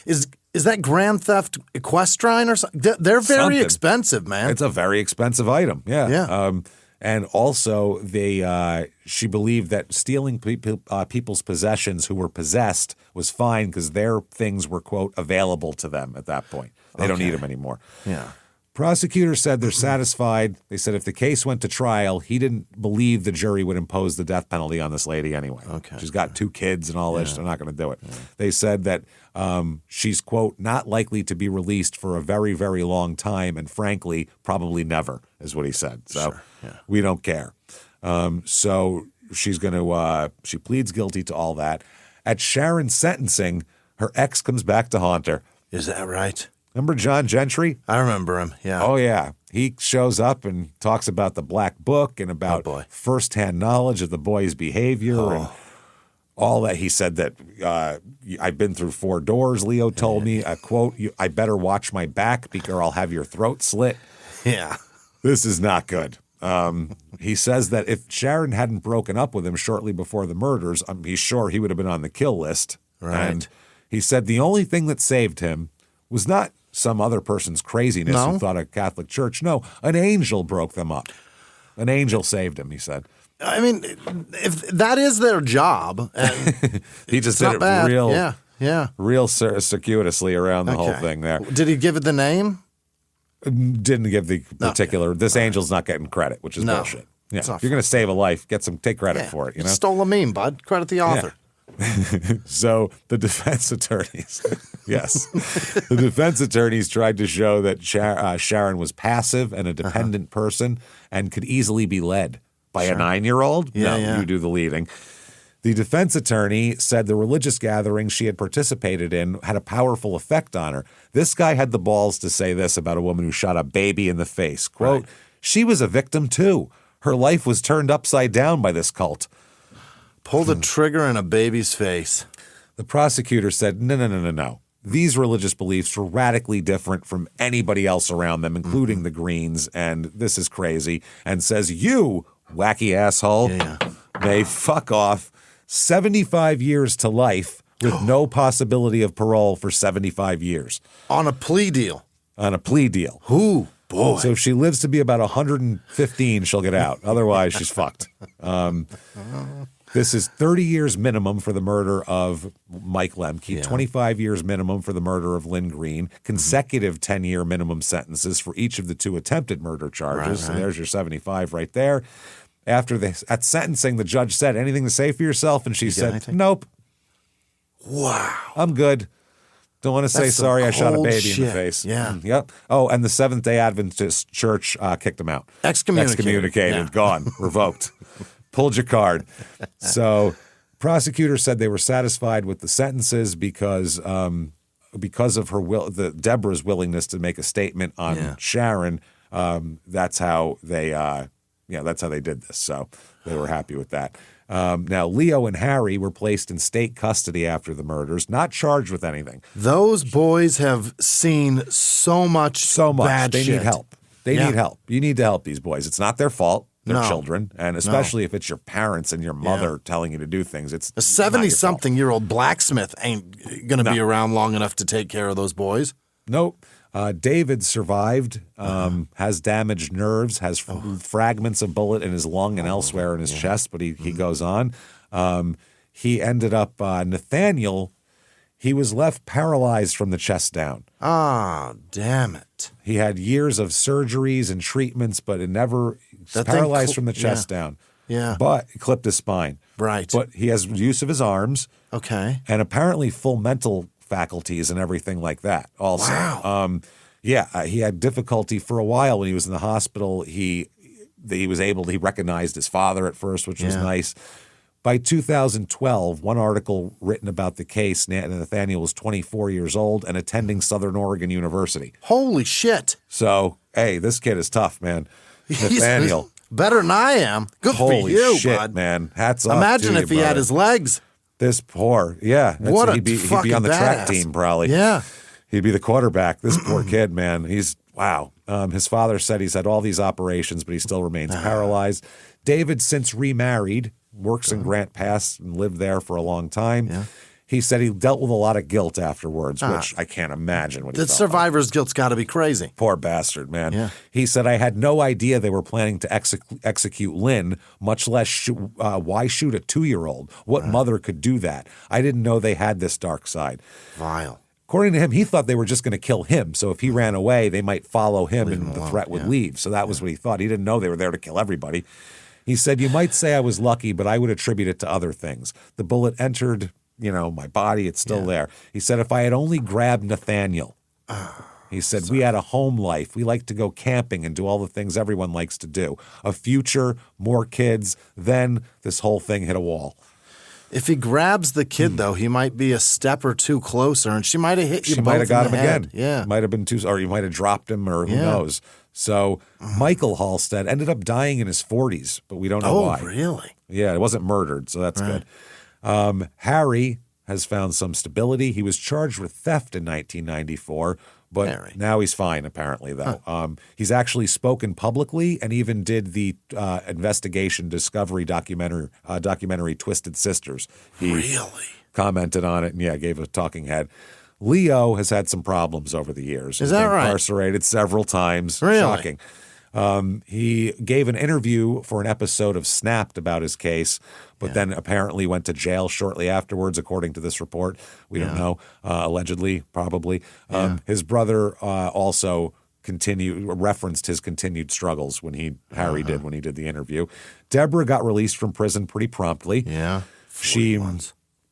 Is that grand theft equestrine or something? They're very expensive, man. It's a very expensive item. Yeah. Yeah. And also, she believed that stealing people's possessions who were possessed was fine because their things were, quote, available to them at that point. They don't need them anymore. Yeah. Prosecutors said they're satisfied. They said if the case went to trial, he didn't believe the jury would impose the death penalty on this lady anyway. Okay. She's got 2 kids and all this. They're not going to do it. Yeah. They said that she's, quote, not likely to be released for a very, very long time, and frankly, probably never, is what he said. So we don't care. So she's going to she pleads guilty to all that. At Sharon's sentencing, her ex comes back to haunt her. Is that right? Remember John Gentry? I remember him, yeah. Oh, yeah. He shows up and talks about the Black Book and about firsthand knowledge of the boy's behavior and all that. He said that I've been through 4 doors, Leo told me. Quote, I better watch my back or I'll have your throat slit. Yeah. This is not good. He says that if Sharon hadn't broken up with him shortly before the murders, he's sure he would have been on the kill list. Right. And he said the only thing that saved him was not some other person's craziness who thought a Catholic church. No, an angel broke them up. An angel saved him, he said. I mean, if that is their job. And he just did it real circuitously around the whole thing there. Did he give it the name? Didn't give the particular. This angel's not getting credit, which is bullshit. Yeah. If you're going to save a life, take credit for it. You know? Stole a meme, bud. Credit the author. Yeah. So the defense attorneys, the defense attorneys tried to show that Sharon was passive and a dependent person and could easily be led by a 9-year-old. You do the leading. The defense attorney said the religious gathering she had participated in had a powerful effect on her. This guy had the balls to say this about a woman who shot a baby in the face. Quote, she was a victim too. Her life was turned upside down by this cult. Pull the trigger in a baby's face. The prosecutor said, no. These religious beliefs were radically different from anybody else around them, including the Greens, and this is crazy, and says, you, wacky asshole, may fuck off 75 years to life with no possibility of parole for 75 years. On a plea deal. On a plea deal. Ooh, boy. So if she lives to be about 115, she'll get out. Otherwise, she's fucked. This is 30 years minimum for the murder of Mike Lemke, 25 years minimum for the murder of Lynn Green, consecutive 10-year minimum sentences for each of the 2 attempted murder charges. So there's your 75 right there. At sentencing, the judge said, anything to say for yourself? And she said, nope. Wow. I'm good. Don't want to say sorry I shot a baby in the face. Yeah. Yep. Oh, and the Seventh-day Adventist Church kicked him out. Excommunicated. Gone. Revoked. Pulled your card. So prosecutors said they were satisfied with the sentences because of her Deborah's willingness to make a statement on Sharon. That's how they did this. So they were happy with that. Now, Leo and Harry were placed in state custody after the murders, not charged with anything. Those boys have seen so much bad They shit. need help. They need help. You need to help these boys. It's not their fault. They're children. And especially if it's your parents and your mother telling you to do things. It's a 70-something-year-old blacksmith ain't going to be around long enough to take care of those boys. Nope. David survived, has damaged nerves, has fragments of bullet in his lung and elsewhere in his chest, but he goes on. He ended up, Nathaniel, he was left paralyzed from the chest down. Ah, damn it. He had years of surgeries and treatments, but it never paralyzed from the chest down. Yeah. But it clipped his spine. Right. But he has use of his arms. Okay. And apparently full mental faculties and everything like that also. Wow. He had difficulty for a while when he was in the hospital. He recognized his father at first, which was nice. By 2012, one article written about the case, Nathaniel was 24 years old and attending Southern Oregon University. Holy shit. So, hey, this kid is tough, man. Nathaniel. Better than I am. Good Holy for you, shit, bud. Man. Hats off Imagine to if you, he had brother. his legs. This poor, What a he'd be on the fucking track badass. team probably. Yeah. He'd be the quarterback. This poor kid, man. He's, wow. His father said he's had all these operations, but he still remains paralyzed. David since remarried, works in Grant Pass and lived there for a long time. Yeah. He said he dealt with a lot of guilt afterwards, which I can't imagine what he The felt survivor's guilt's got to be crazy. Poor bastard, man. Yeah. He said, I had no idea they were planning to execute Lynn, much less why shoot a 2-year-old? What mother could do that? I didn't know they had this dark side. Vile. According to him, he thought they were just going to kill him. So if he ran away, they might follow him and the threat would leave. So that was what he thought. He didn't know they were there to kill everybody. He said, you might say I was lucky, but I would attribute it to other things. The bullet entered, my body. It's still there. He said, if I had only grabbed Nathaniel, he said, we had a home life. We like to go camping and do all the things everyone likes to do. A future, more kids. Then this whole thing hit a wall. If he grabs the kid, though, he might be a step or two closer, and she might have hit you She both might have got in him the head. again. Yeah. Might have been or you might have dropped him, or who knows. So Michael Halstead ended up dying in his 40s, but we don't know why. Oh, really? Yeah, it wasn't murdered, so that's good. Harry has found some stability. He was charged with theft in 1994, but now he's fine, apparently, though. He's actually spoken publicly and even did the investigation discovery documentary Twisted Sisters. He really commented on it and, gave a talking head. Leo has had some problems over the years. Is that right? Incarcerated several times. Really? Shocking. He gave an interview for an episode of Snapped about his case, but then apparently went to jail shortly afterwards, according to this report. We don't know. Allegedly, probably. His brother also referenced his continued struggles when Harry did when he did the interview. Deborah got released from prison pretty promptly. Yeah. She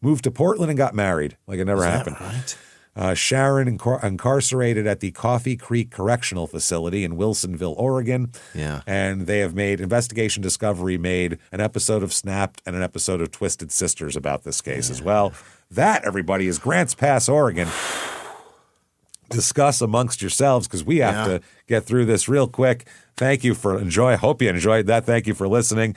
moved to Portland and got married, like it never happened. Right? Sharon incarcerated at the Coffee Creek Correctional Facility in Wilsonville, Oregon. Yeah. And they have made Investigation Discovery made an episode of Snapped and an episode of Twisted Sisters about this case as well. That, everybody, is Grants Pass, Oregon. Discuss amongst yourselves because we have to get through this real quick. Thank you for hope you enjoyed that. Thank you for listening.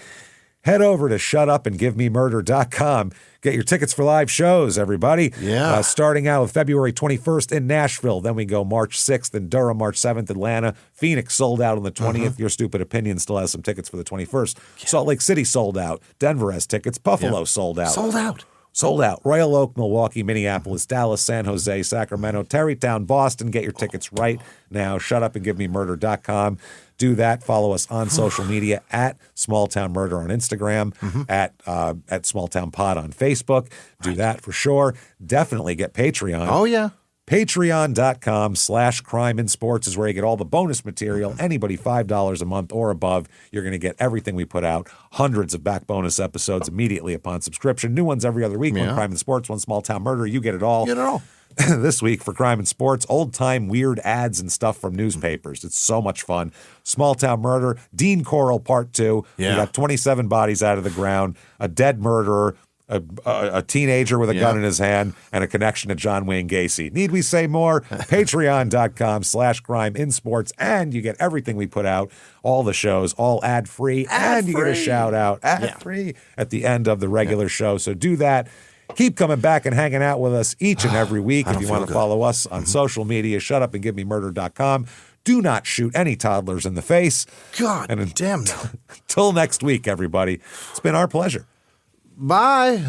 Head over to shutupandgivememurder.com. Get your tickets for live shows, everybody. Yeah. Starting out with February 21st in Nashville. Then we go March 6th in Durham, March 7th, Atlanta. Phoenix sold out on the 20th. Your Stupid Opinion still has some tickets for the 21st. Salt Lake City sold out. Denver has tickets. Buffalo sold out. Sold out. Sold out. Royal Oak, Milwaukee, Minneapolis, Dallas, San Jose, Sacramento, Tarrytown, Boston. Get your tickets right now. ShutUpAndGiveMeMurder.com. Do that. Follow us on social media at Smalltown Murder on Instagram, at Smalltown Pod on Facebook. Do that for sure. Definitely get Patreon. Oh, yeah. Patreon.com/crime in sports is where you get all the bonus material. Anybody $5 a month or above, you're going to get everything we put out. Hundreds of back bonus episodes immediately upon subscription. New ones every other week. One crime and sports, one small town murder. You get it all. You get it all. This week for crime and sports, old-time weird ads and stuff from newspapers. It's so much fun. Small Town Murder, Dean Coral Part 2. Yeah. We got 27 bodies out of the ground, a dead murderer, a teenager with a gun in his hand, and a connection to John Wayne Gacy. Need we say more? Patreon.com/crime in sports, and you get everything we put out, all the shows, all ad-free, and you get a shout-out ad-free at the end of the regular show. So do that. Keep coming back and hanging out with us each and every week. If you want to follow us on social media, ShutUpAndGiveMeMurder.com. Do not shoot any toddlers in the face. God damn no. Until next week, everybody. It's been our pleasure. Bye.